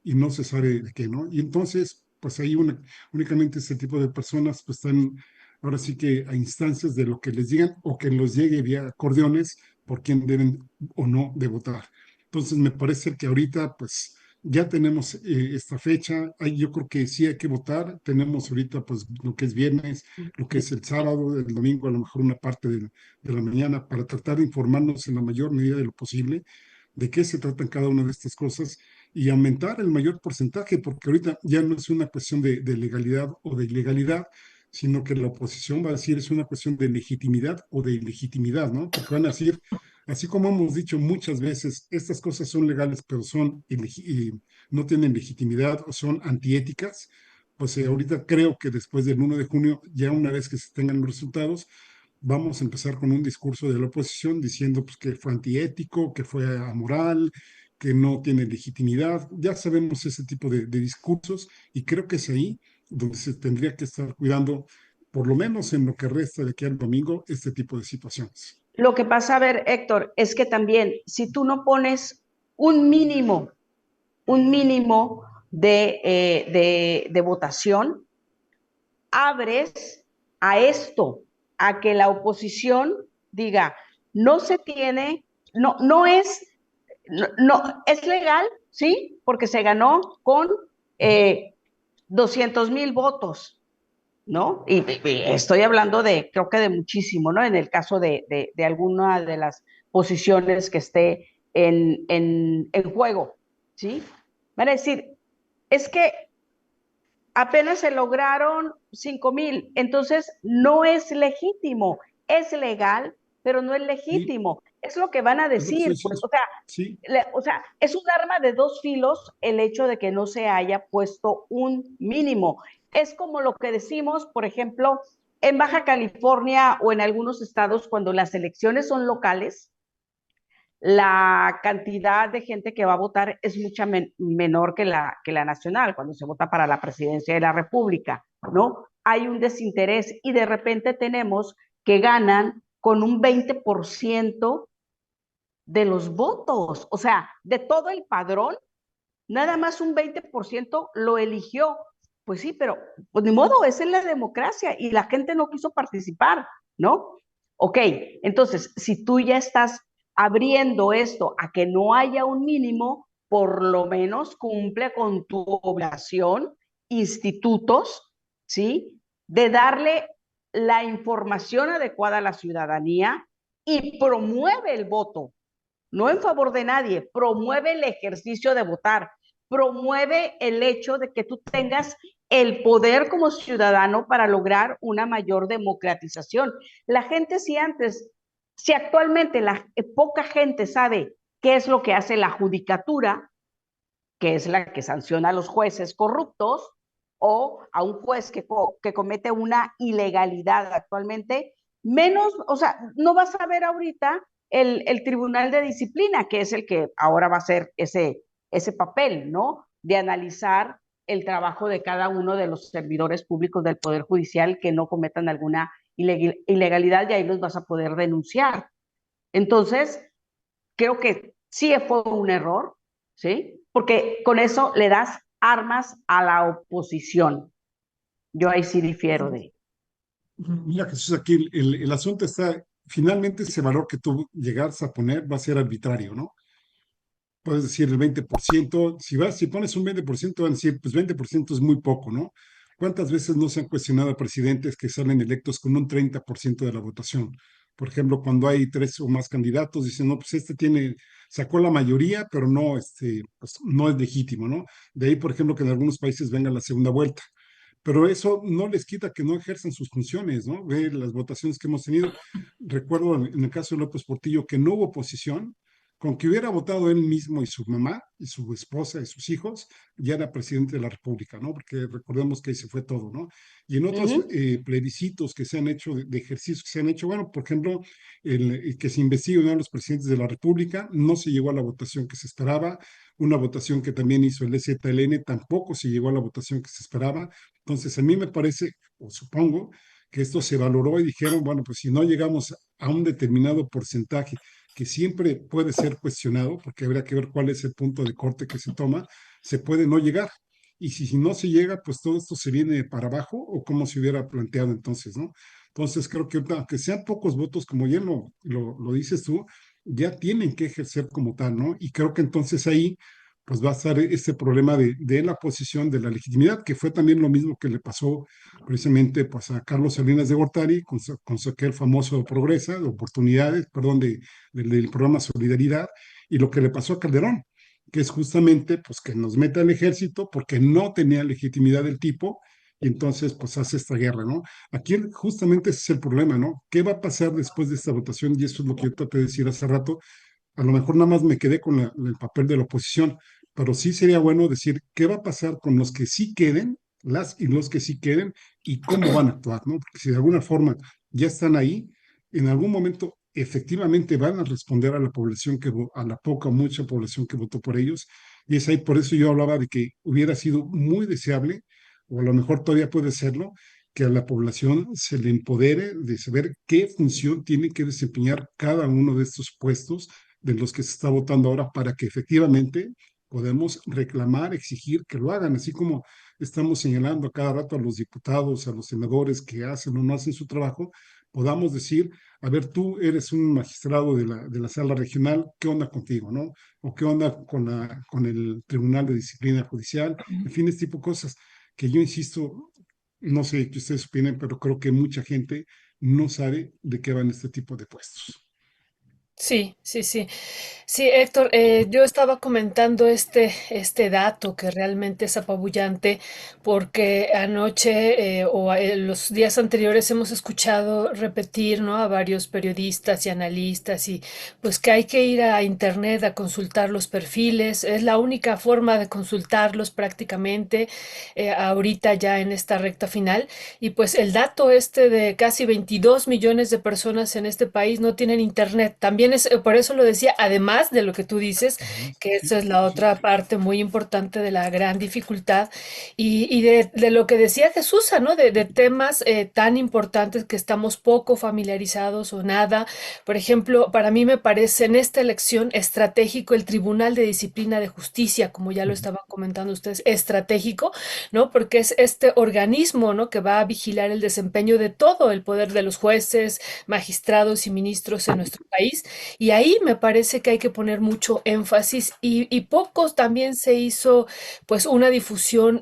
y no se sabe de qué, ¿no? Y entonces, pues ahí únicamente este tipo de personas pues están ahora sí que a instancias de lo que les digan o que los llegue vía acordeones por quién deben o no de votar. Entonces me parece que ahorita pues ya tenemos esta fecha, yo creo que sí hay que votar, tenemos ahorita pues lo que es viernes, lo que es el sábado, el domingo, a lo mejor una parte de la mañana para tratar de informarnos en la mayor medida de lo posible de qué se tratan cada una de estas cosas y aumentar el mayor porcentaje, porque ahorita ya no es una cuestión de legalidad o de ilegalidad, sino que la oposición va a decir es una cuestión de legitimidad o de ilegitimidad, ¿no? Porque van a decir, así como hemos dicho muchas veces, estas cosas son legales, pero no tienen legitimidad o son antiéticas, pues ahorita creo que después del 1 de junio, ya una vez que se tengan los resultados, vamos a empezar con un discurso de la oposición diciendo pues, que fue antiético, que fue amoral, que no tiene legitimidad. Ya sabemos ese tipo de discursos y creo que es ahí donde se tendría que estar cuidando, por lo menos en lo que resta de aquí al domingo, este tipo de situaciones. Lo que pasa, a ver, Héctor, es que también si tú no pones un mínimo, un mínimo de votación, abres a esto, a que la oposición diga, no se tiene, no es, no, es legal, ¿sí? Porque se ganó con 200,000 votos, ¿no? Y estoy hablando de, creo que de muchísimo, ¿no? En el caso de alguna de las posiciones que esté en juego, ¿sí? Van a decir, es que apenas se lograron 5,000, entonces no es legítimo, es legal, pero no es Sí, legítimo. Es lo que van a es lo que estoy decir, diciendo. pues, Sí, o sea, es un arma de dos filos el hecho de que no se haya puesto un mínimo. Es como lo que decimos, por ejemplo, en Baja California o en algunos estados cuando las elecciones son locales, la cantidad de gente que va a votar es mucha menor que la nacional, cuando se vota para la presidencia de la República, ¿no? Hay un desinterés y de repente tenemos que ganan con un 20% de los votos, o sea, de todo el padrón, nada más un 20% lo eligió. Pues sí, pero pues ni modo, esa es la democracia y la gente no quiso participar, ¿no? Ok, entonces, si tú ya estás abriendo esto a que no haya un mínimo, por lo menos cumple con tu obligación, institutos, ¿sí? de darle la información adecuada a la ciudadanía y promueve el voto, no en favor de nadie, promueve el ejercicio de votar, promueve el hecho de que tú tengas el poder como ciudadano para lograr una mayor democratización. La gente si actualmente poca gente sabe qué es lo que hace la judicatura, que es la que sanciona a los jueces corruptos, o a un juez que comete una ilegalidad actualmente, menos, o sea, no vas a ver ahorita el Tribunal de Disciplina, que es el que ahora va a hacer ese papel, ¿no? De analizar el trabajo de cada uno de los servidores públicos del Poder Judicial que no cometan alguna ilegalidad, y ahí los vas a poder denunciar. Entonces, creo que sí fue un error, ¿sí? Porque con eso le das armas a la oposición. Yo ahí sí difiero de. Mira, Jesús, aquí el asunto está, finalmente ese valor que tú llegas a poner va a ser arbitrario, ¿no? Puedes decir el 20%, si pones un 20%, van a decir, pues 20% es muy poco, ¿no? ¿Cuántas veces no se han cuestionado a presidentes que salen electos con un 30% de la votación? Por ejemplo, cuando hay tres o más candidatos, dicen, no, pues sacó la mayoría, pero no, pues no es legítimo, ¿no? De ahí, por ejemplo, que en algunos países venga la segunda vuelta. Pero eso no les quita que no ejerzan sus funciones, ¿no? Ve las votaciones que hemos tenido. Recuerdo en el caso de López Portillo que no hubo oposición, con que hubiera votado él mismo y su mamá y su esposa y sus hijos, ya era presidente de la República, ¿no? Porque recordemos que ahí se fue todo, ¿no? Y en otros plebiscitos que se han hecho, de ejercicios que se han hecho, bueno, por ejemplo, el que se investigue uno de los presidentes de la República, no se llegó a la votación que se esperaba, una votación que también hizo el EZLN, tampoco se llegó a la votación que se esperaba. Entonces, a mí me parece, o supongo, que esto se valoró y dijeron, bueno, pues si no llegamos a un determinado porcentaje que siempre puede ser cuestionado, porque habría que ver cuál es el punto de corte que se toma, se puede no llegar. Y si no se llega, pues todo esto se viene para abajo o como se hubiera planteado entonces, ¿no? Entonces creo que aunque sean pocos votos, como ya lo dices tú, ya tienen que ejercer como tal, ¿no? Y creo que entonces ahí pues va a estar este problema de la posición de la legitimidad, que fue también lo mismo que le pasó precisamente pues, a Carlos Salinas de Gortari con aquel famoso Progresa, de oportunidades, perdón, del programa Solidaridad, y lo que le pasó a Calderón, que es justamente pues que nos meta al ejército porque no tenía legitimidad el tipo, y entonces pues hace esta guerra, ¿no? Aquí justamente ese es el problema, ¿no? ¿Qué va a pasar después de esta votación? Y eso es lo que yo traté de decir hace rato. A lo mejor nada más me quedé con el papel de la oposición, pero sí sería bueno decir qué va a pasar con los que sí queden, las y los que sí queden, y cómo van a actuar, ¿no? Porque si de alguna forma ya están ahí, en algún momento efectivamente van a responder a la población a la poca o mucha población que votó por ellos, y es ahí por eso yo hablaba de que hubiera sido muy deseable, o a lo mejor todavía puede serlo, que a la población se le empodere de saber qué función tiene que desempeñar cada uno de estos puestos de los que se está votando ahora para que efectivamente podemos reclamar, exigir que lo hagan, así como estamos señalando a cada rato a los diputados, a los senadores que hacen o no hacen su trabajo, podamos decir, a ver, tú eres un magistrado de la sala regional, ¿qué onda contigo, no? O qué onda con el Tribunal de Disciplina Judicial, en fin, este tipo de cosas que yo insisto, no sé qué ustedes opinen, pero creo que mucha gente no sabe de qué van este tipo de puestos. Sí, sí, sí. Sí, Héctor, yo estaba comentando este dato que realmente es apabullante porque anoche los días anteriores hemos escuchado repetir, ¿no? A varios periodistas y analistas y pues que hay que ir a internet a consultar los perfiles, es la única forma de consultarlos prácticamente ahorita ya en esta recta final y pues el dato este de casi 22 millones de personas en este país no tienen internet, también es, por eso lo decía, además de lo que tú dices, Además, que sí, esa es la sí, otra parte muy importante de la gran dificultad y de lo que decía Jesús, ¿no? De temas tan importantes que estamos poco familiarizados o nada. Por ejemplo, para mí me parece en esta elección estratégico el Tribunal de Disciplina de Justicia, como ya lo estaban comentando ustedes, estratégico, ¿no? Porque es este organismo, ¿no? Que va a vigilar el desempeño de todo el poder de los jueces, magistrados y ministros en nuestro país Y ahí me parece que hay que poner mucho énfasis y pocos también se hizo pues una difusión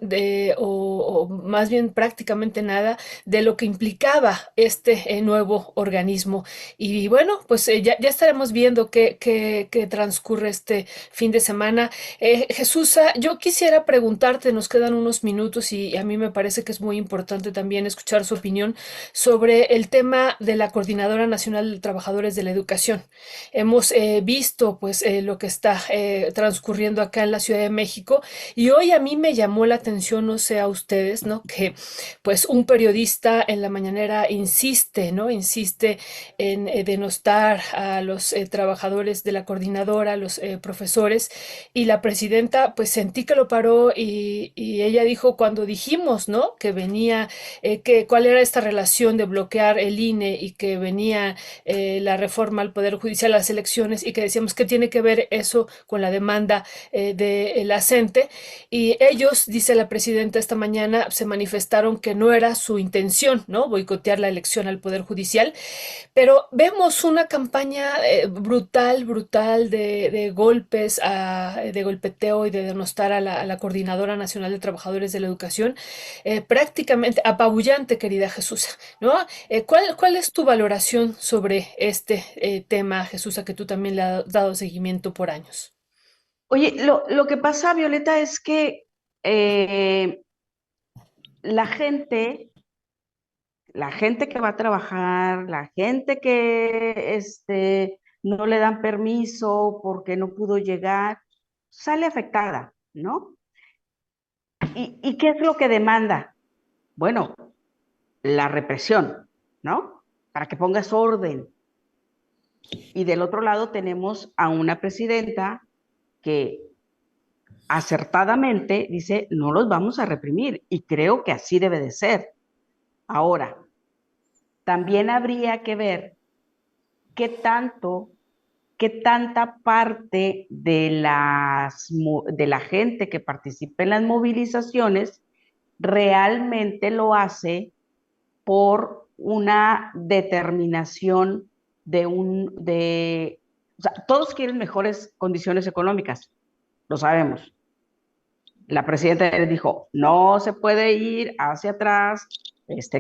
o más bien prácticamente nada de lo que implicaba este nuevo organismo. Y bueno, pues ya estaremos viendo qué transcurre este fin de semana. Jesús, yo quisiera preguntarte, nos quedan unos minutos y a mí me parece que es muy importante también escuchar su opinión sobre el tema de la Coordinadora Nacional de Trabajadores de la Educación. Hemos visto pues lo que está transcurriendo acá en la Ciudad de México y hoy a mí me llamó la atención, no sé a ustedes, ¿no? Que pues un periodista en la mañanera insiste, ¿no? Insiste en denostar a los trabajadores de la coordinadora, a los profesores, y la presidenta, pues sentí que lo paró y ella dijo cuando dijimos, ¿no? Que venía, que cuál era esta relación de bloquear el INE y que venía la reforma al Poder Judicial, las elecciones, y que decíamos que tiene que ver eso con la demanda de la CENTE. Y ellos, dice la presidenta esta mañana, se manifestaron que no era su intención, ¿no? Boicotear la elección al Poder Judicial, pero vemos una campaña brutal de golpes, de golpeteo y de denostar a la Coordinadora Nacional de Trabajadores de la Educación, prácticamente apabullante, querida Jesús, ¿no? ¿Cuál es tu valoración sobre este tema, Jesús, a que tú también le has dado seguimiento por años? Oye, lo que pasa, Violeta, es que eh, la gente, la gente que va a trabajar, la gente que no le dan permiso porque no pudo llegar, sale afectada, ¿no? ¿Y qué es lo que demanda? Bueno, la represión, ¿no? Para que pongas orden. Y del otro lado tenemos a una presidenta que acertadamente dice, no los vamos a reprimir, y creo que así debe de ser. Ahora, también habría que ver qué tanto, qué tanta parte de la gente que participa en las movilizaciones realmente lo hace por una determinación o sea, todos quieren mejores condiciones económicas, lo sabemos. La presidenta les dijo, no se puede ir hacia atrás,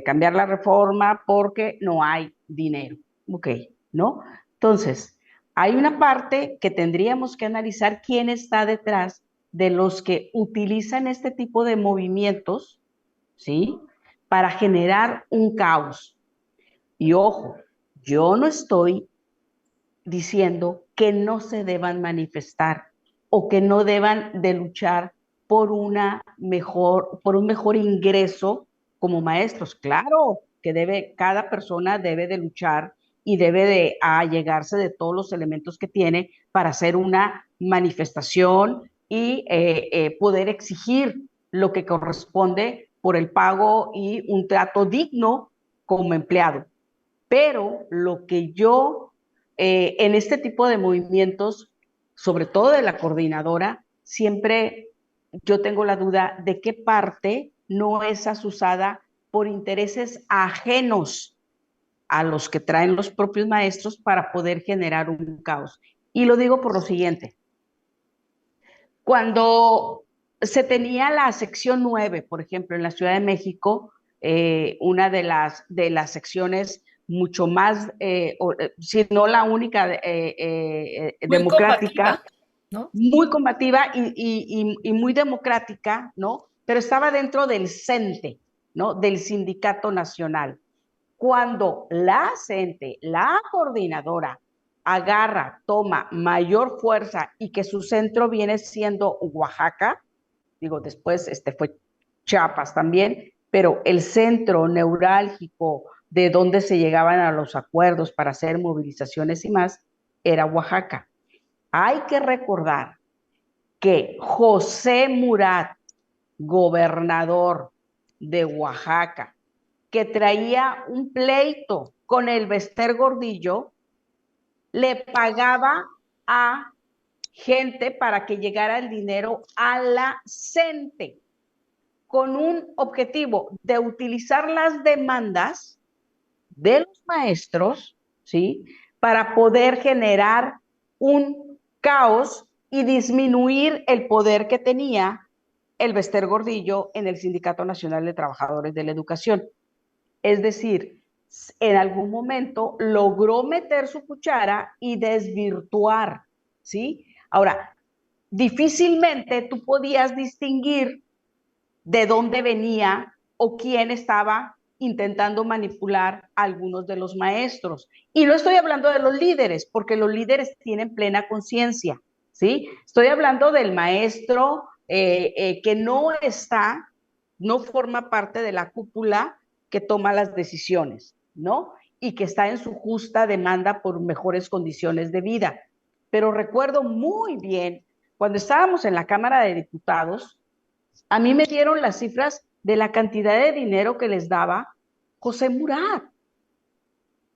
cambiar la reforma porque no hay dinero. Ok, ¿no? Entonces, hay una parte que tendríamos que analizar quién está detrás de los que utilizan este tipo de movimientos, ¿sí? Para generar un caos. Y ojo, yo no estoy diciendo que no se deban manifestar o que no deban de luchar por un mejor ingreso como maestros. Claro que cada persona debe de luchar y debe de allegarse de todos los elementos que tiene para hacer una manifestación y poder exigir lo que corresponde por el pago y un trato digno como empleado. Pero lo que yo, en este tipo de movimientos, sobre todo de la coordinadora, siempre yo tengo la duda de qué parte no es asusada por intereses ajenos a los que traen los propios maestros para poder generar un caos. Y lo digo por lo siguiente. Cuando se tenía la sección 9, por ejemplo, en la Ciudad de México, una de las secciones mucho más, si no la única Muy combativa, democrática, ¿no? muy combativa y muy democrática, ¿no? Pero estaba dentro del CENTE, ¿no? Del Sindicato Nacional. Cuando la CENTE, la coordinadora, agarra, toma mayor fuerza y que su centro viene siendo Oaxaca, digo, después fue Chiapas también, pero el centro neurálgico de donde se llegaban a los acuerdos para hacer movilizaciones y más, era Oaxaca. Hay que recordar que José Murat, gobernador de Oaxaca, que traía un pleito con el Bester Gordillo, le pagaba a gente para que llegara el dinero a la CENTE con un objetivo de utilizar las demandas de los maestros, ¿sí? para poder generar un caos y disminuir el poder que tenía el Bester Gordillo en el Sindicato Nacional de Trabajadores de la Educación. Es decir, en algún momento logró meter su cuchara y desvirtuar, ¿sí? Ahora, difícilmente tú podías distinguir de dónde venía o quién estaba intentando manipular a algunos de los maestros. Y no estoy hablando de los líderes, porque los líderes tienen plena conciencia, ¿sí? Estoy hablando del maestro que no forma parte de la cúpula que toma las decisiones, ¿no? Y que está en su justa demanda por mejores condiciones de vida. Pero recuerdo muy bien, cuando estábamos en la Cámara de Diputados, a mí me dieron las cifras de la cantidad de dinero que les daba José Murat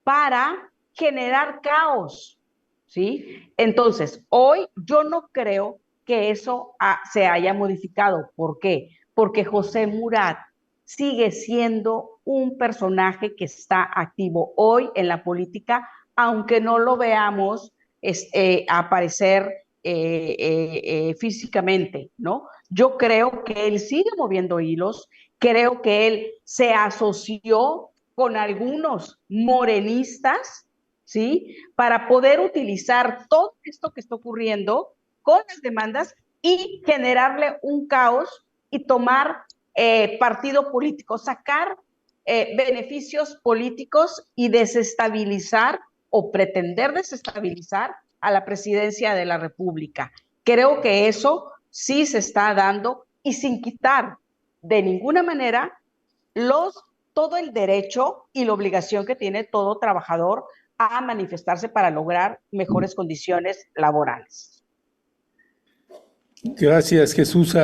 para generar caos, ¿sí? Entonces, hoy yo no creo que eso se haya modificado. ¿Por qué? Porque José Murat sigue siendo un personaje que está activo hoy en la política, aunque no lo veamos aparecer físicamente, ¿no? Yo creo que él sigue moviendo hilos, creo que él se asoció con algunos morenistas, ¿sí? Para poder utilizar todo esto que está ocurriendo con las demandas y generarle un caos y tomar partido político, sacar beneficios políticos y desestabilizar o pretender desestabilizar a la presidencia de la República. Creo que eso sí se está dando y sin quitar de ninguna manera todo el derecho y la obligación que tiene todo trabajador a manifestarse para lograr mejores condiciones laborales. Gracias, Jesús.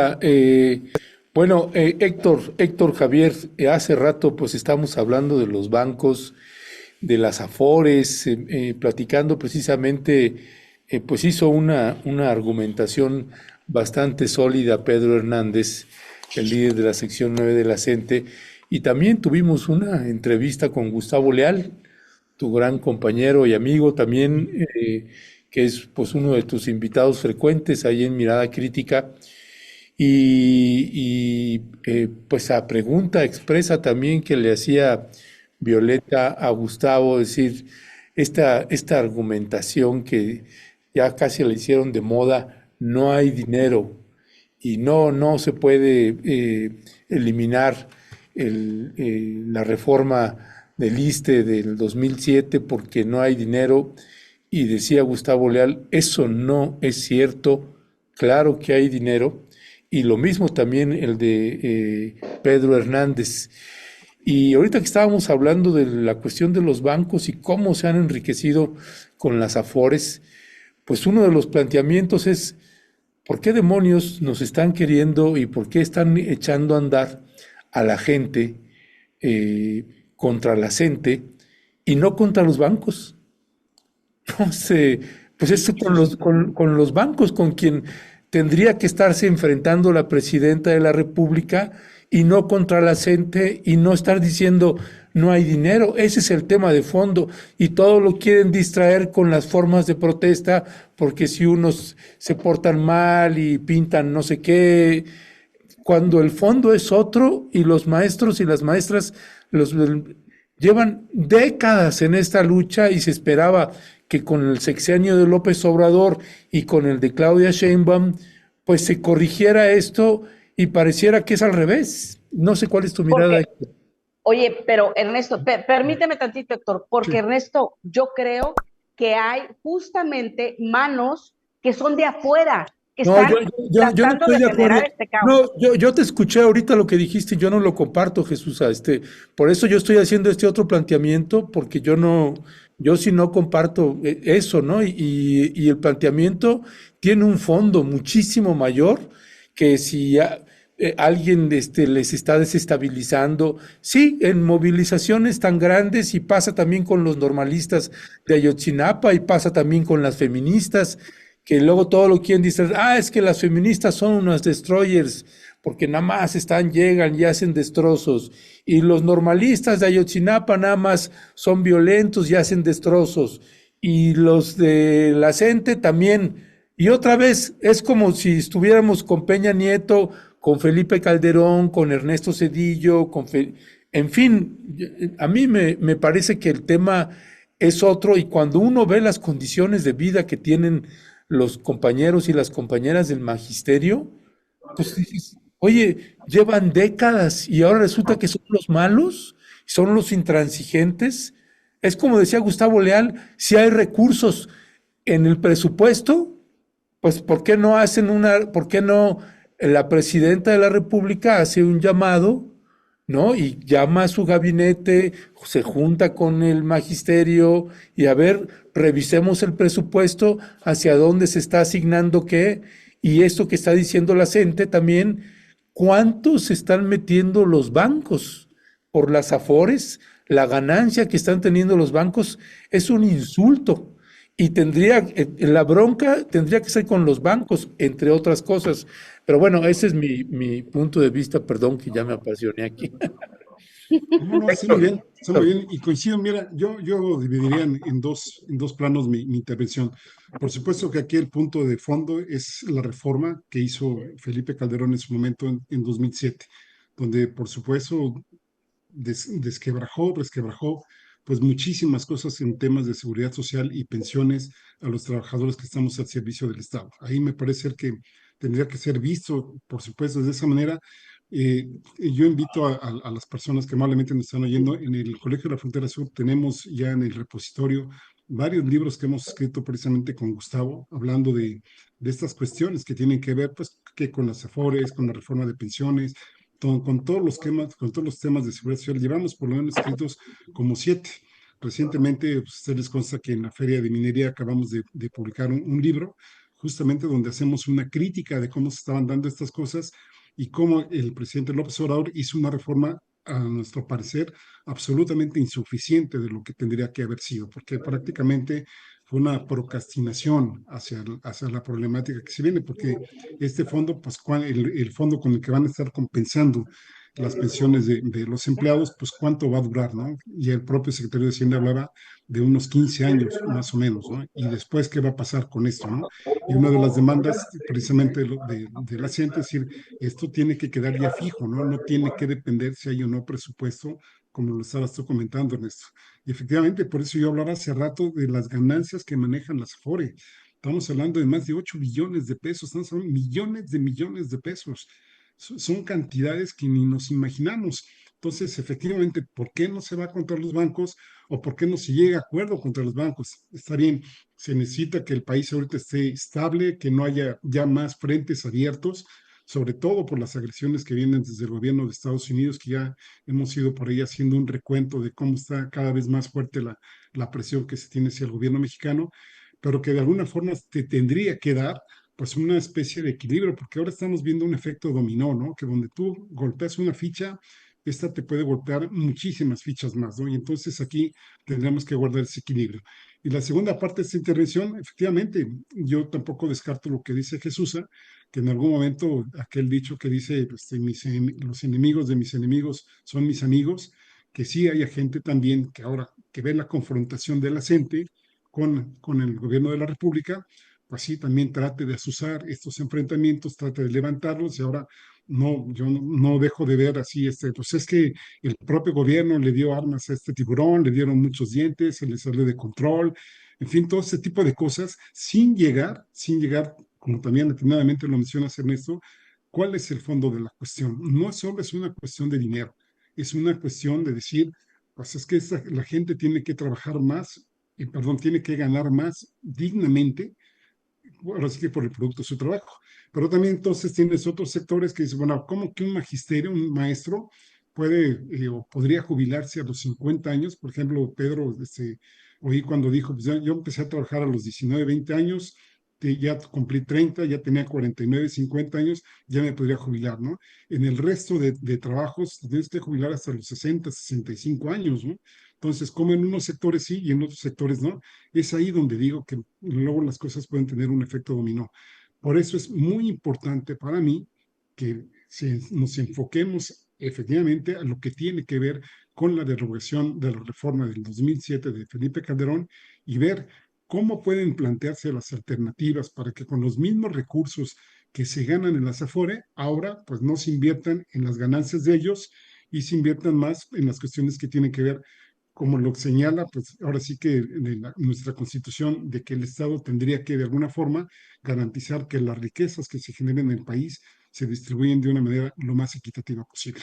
Bueno, Héctor Javier, hace rato pues estamos hablando de los bancos, de las Afores, platicando precisamente, pues hizo una argumentación bastante sólida Pedro Hernández, el líder de la sección 9 de la CENTE, y también tuvimos una entrevista con Gustavo Leal, tu gran compañero y amigo también, que es pues uno de tus invitados frecuentes ahí en Mirada Crítica, pues a pregunta expresa también que le hacía Violeta a Gustavo, es decir, esta argumentación que ya casi la hicieron de moda, no hay dinero y no se puede eliminar la reforma del ISSSTE del 2007 porque no hay dinero. Y decía Gustavo Leal, eso no es cierto, claro que hay dinero. Y lo mismo también el de Pedro Hernández. Y ahorita que estábamos hablando de la cuestión de los bancos y cómo se han enriquecido con las Afores, pues uno de los planteamientos es, ¿por qué demonios nos están queriendo y por qué están echando a andar a la gente contra la CENTE y no contra los bancos? No sé, pues eso con los bancos, con quien tendría que estarse enfrentando la presidenta de la República y no contra la CENTE y no estar diciendo no hay dinero. Ese es el tema de fondo y todo lo quieren distraer con las formas de protesta porque si unos se portan mal y pintan no sé qué, cuando el fondo es otro y los maestros y las maestras llevan décadas en esta lucha y se esperaba que con el sexenio de López Obrador y con el de Claudia Sheinbaum, pues se corrigiera esto y pareciera que es al revés. No sé cuál es tu mirada. Oye, pero Ernesto, permíteme tantito, Héctor, porque sí. Ernesto, yo creo que hay justamente manos que son de afuera, que están tratando de generar este caos. No, yo te escuché ahorita lo que dijiste, yo no lo comparto, Jesús. Por eso yo estoy haciendo este otro planteamiento, porque yo sí no comparto eso, ¿no? Y el planteamiento tiene un fondo muchísimo mayor que si alguien les está desestabilizando. Sí, en movilizaciones tan grandes y pasa también con los normalistas de Ayotzinapa y pasa también con las feministas, que luego todo lo quieren decir, es que las feministas son unas destroyers, porque nada más llegan y hacen destrozos, y los normalistas de Ayotzinapa nada más son violentos y hacen destrozos, y los de la CENTE también. Y otra vez, es como si estuviéramos con Peña Nieto, con Felipe Calderón, con Ernesto Zedillo, en fin, a mí me parece que el tema es otro y cuando uno ve las condiciones de vida que tienen los compañeros y las compañeras del magisterio, pues dices, oye, llevan décadas y ahora resulta que son los malos, son los intransigentes. Es como decía Gustavo Leal, si hay recursos en el presupuesto, pues ¿por qué no por qué no la presidenta de la República hace un llamado, ¿no? Y llama a su gabinete, se junta con el magisterio y a ver, revisemos el presupuesto, hacia dónde se está asignando qué, y esto que está diciendo la gente también, ¿cuánto se están metiendo los bancos por las afores? La ganancia que están teniendo los bancos es un insulto. Y la bronca tendría que ser con los bancos, entre otras cosas. Pero bueno, ese es mi punto de vista, perdón que ya me apasioné aquí. No, no, Héctor, está muy bien. Y coincido, mira, yo dividiría en dos planos mi intervención. Por supuesto que aquí el punto de fondo es la reforma que hizo Felipe Calderón en su momento en 2007, donde por supuesto resquebrajó pues muchísimas cosas en temas de seguridad social y pensiones a los trabajadores que estamos al servicio del Estado. Ahí me parece que tendría que ser visto, por supuesto, de esa manera. Yo invito a las personas que amablemente nos están oyendo, en el Colegio de la Frontera Sur tenemos ya en el repositorio varios libros que hemos escrito precisamente con Gustavo, hablando de estas cuestiones que tienen que ver pues, que con las AFORES, con la reforma de pensiones, con todos los temas, con todos los temas de seguridad social. Llevamos por lo menos escritos como 7. Recientemente, pues, ustedes les consta que en la Feria de Minería acabamos de publicar un libro, justamente donde hacemos una crítica de cómo se estaban dando estas cosas y cómo el presidente López Obrador hizo una reforma, a nuestro parecer, absolutamente insuficiente de lo que tendría que haber sido, porque prácticamente fue una procrastinación hacia la problemática que se viene, porque este fondo, pues el fondo con el que van a estar compensando las pensiones de los empleados, pues cuánto va a durar, ¿no? Y el propio secretario de Hacienda hablaba de unos 15 años, más o menos, ¿no? Y después, ¿qué va a pasar con esto, ¿no? Y una de las demandas, precisamente de la gente, es decir, esto tiene que quedar ya fijo, ¿no? No tiene que depender si hay o no presupuesto, como lo estabas tú comentando, Ernesto. Y efectivamente, por eso yo hablaba hace rato de las ganancias que manejan las AFORE. Estamos hablando de más de 8 billones de pesos, estamos hablando de millones de pesos. Son cantidades que ni nos imaginamos. Entonces, efectivamente, ¿por qué no se va contra los bancos o por qué no se llega a acuerdo contra los bancos? Está bien, se necesita que el país ahorita esté estable, que no haya ya más frentes abiertos, sobre todo por las agresiones que vienen desde el gobierno de Estados Unidos, que ya hemos ido por ahí haciendo un recuento de cómo está cada vez más fuerte la presión que se tiene hacia el gobierno mexicano, pero que de alguna forma te tendría que dar pues una especie de equilibrio, porque ahora estamos viendo un efecto dominó, ¿no? Que donde tú golpeas una ficha, esta te puede golpear muchísimas fichas más, ¿no? Y entonces aquí tendremos que guardar ese equilibrio. Y la segunda parte de esta intervención, efectivamente, yo tampoco descarto lo que dice Jesús, que en algún momento aquel dicho que dice, este, los enemigos de mis enemigos son mis amigos, que sí haya gente también que ahora que ve la confrontación de la gente con el gobierno de la República, pues sí, también trate de asusar estos enfrentamientos, trate de levantarlos y ahora yo no dejo de ver así, pues es que el propio gobierno le dio armas a este tiburón, le dieron muchos dientes, se le salió de control, en fin, todo ese tipo de cosas, sin llegar, como también atinadamente lo mencionas Ernesto, ¿cuál es el fondo de la cuestión? No solo es una cuestión de dinero, es una cuestión de decir, pues es que la gente tiene que trabajar más, y perdón, tiene que ganar más dignamente, ahora sí que por el producto de su trabajo. Pero también entonces tienes otros sectores que dicen, bueno, ¿cómo que un magisterio, un maestro, puede o podría jubilarse a los 50 años? Por ejemplo, Pedro, oí cuando dijo, pues yo empecé a trabajar a los 19, 20 años, ya cumplí 30, ya tenía 49, 50 años, ya me podría jubilar, ¿no? En el resto de trabajos tienes que jubilar hasta los 60, 65 años, ¿no? Entonces, como en unos sectores sí y en otros sectores no, es ahí donde digo que luego las cosas pueden tener un efecto dominó. Por eso es muy importante para mí que nos enfoquemos efectivamente a lo que tiene que ver con la derogación de la reforma del 2007 de Felipe Calderón y ver cómo pueden plantearse las alternativas para que con los mismos recursos que se ganan en las Afore, ahora pues no se inviertan en las ganancias de ellos y se inviertan más en las cuestiones que tienen que ver, como lo señala, pues ahora sí que nuestra Constitución, de que el Estado tendría que de alguna forma garantizar que las riquezas que se generen en el país se distribuyen de una manera lo más equitativa posible.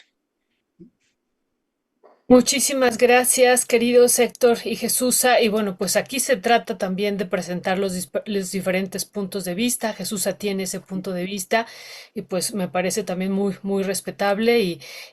Muchísimas gracias, queridos Héctor y Jesusa. Y bueno, pues aquí se trata también de presentar los diferentes puntos de vista. Jesusa tiene ese punto de vista y pues me parece también muy respetable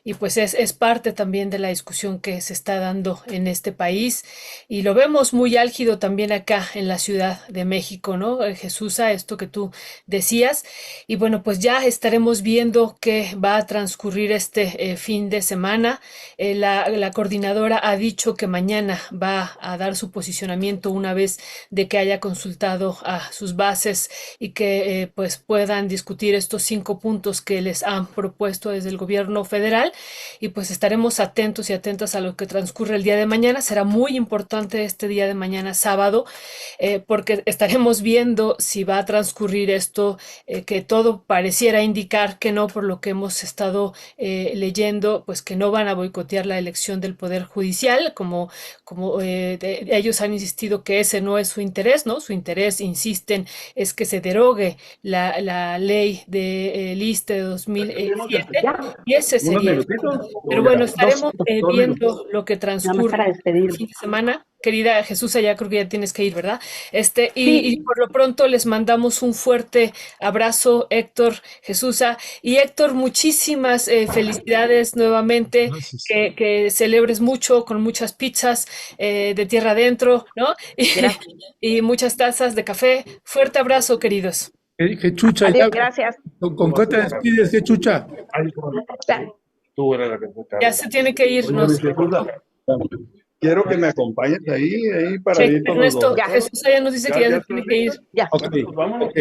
y pues es parte también de la discusión que se está dando en este país. Y lo vemos muy álgido también acá en la Ciudad de México, ¿no? Jesusa, esto que tú decías. Y bueno, pues ya estaremos viendo qué va a transcurrir este fin de semana. La coordinadora ha dicho que mañana va a dar su posicionamiento una vez de que haya consultado a sus bases y que pues puedan discutir estos 5 puntos que les han propuesto desde el gobierno federal y pues estaremos atentos y atentas a lo que transcurre el día de mañana. Será muy importante este día de mañana sábado porque estaremos viendo si va a transcurrir esto que todo pareciera indicar que no, por lo que hemos estado leyendo, pues que no van a boicotear la elección del Poder Judicial, como ellos han insistido que ese no es su interés, ¿no? Su interés, insisten, es que se derogue la ley de ISSSTE de 2007 y ese sería el punto. Pero bueno, estaremos viendo lo que transcurre el fin de semana. Querida Jesús, ya creo que ya tienes que ir, ¿verdad? Y por lo pronto les mandamos un fuerte abrazo, Héctor, Jesusa. Y Héctor, muchísimas felicidades nuevamente, Gracias. que celebres mucho con muchas pizzas de tierra adentro, ¿no? Y muchas tazas de café. Fuerte abrazo, queridos. Chucha, Adiós, gracias. ¿con qué te despides, Chucha? Tú eres la que se Ya se tiene que ir, ¿no? Quiero que me acompañes ahí Sí, paraditos los Ernesto, dos. Jesús ya nos dice que ya se tiene que ir. Ya. Ok, Vámonos. ok.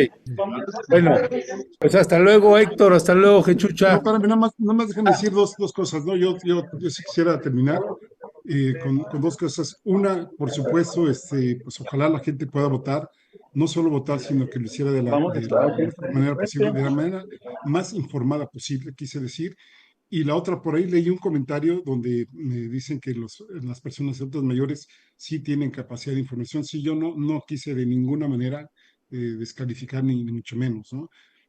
Bueno, pues hasta luego, Héctor, hasta luego, Jechucha. No, para mí, nada más déjame decir dos cosas, ¿no? Yo sí quisiera terminar con dos cosas. Una, por supuesto, pues ojalá la gente pueda votar, no solo votar, sino que lo hiciera de la mejor manera posible, de la manera más informada posible, quise decir. Y la otra, por ahí leí un comentario donde me dicen que las personas adultas mayores sí tienen capacidad de información. Sí, yo no quise de ninguna manera descalificar ni mucho menos, ¿no?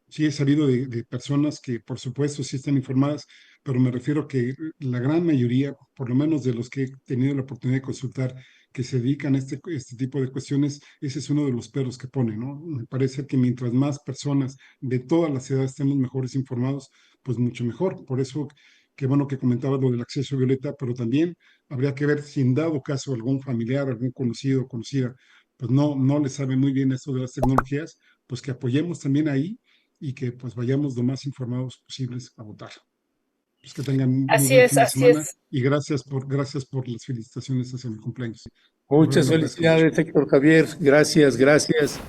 Sí he sabido de personas que, por supuesto, sí están informadas, pero me refiero a que la gran mayoría, por lo menos de los que he tenido la oportunidad de consultar, que se dedican a este tipo de cuestiones, ese es uno de los peros que pone, ¿no? Me parece que mientras más personas de todas las edades estemos mejores informados, pues mucho mejor. Por eso, qué bueno que comentabas lo del acceso violeta, pero también habría que ver si en dado caso algún familiar, algún conocido o conocida, pues no le sabe muy bien esto de las tecnologías, pues que apoyemos también ahí y que pues vayamos lo más informados posibles a votar. Pues que tengan muy buen fin de Así semana es. y gracias por las felicitaciones hacia mi cumpleaños. Muchas felicidades, Héctor Javier. Gracias, gracias.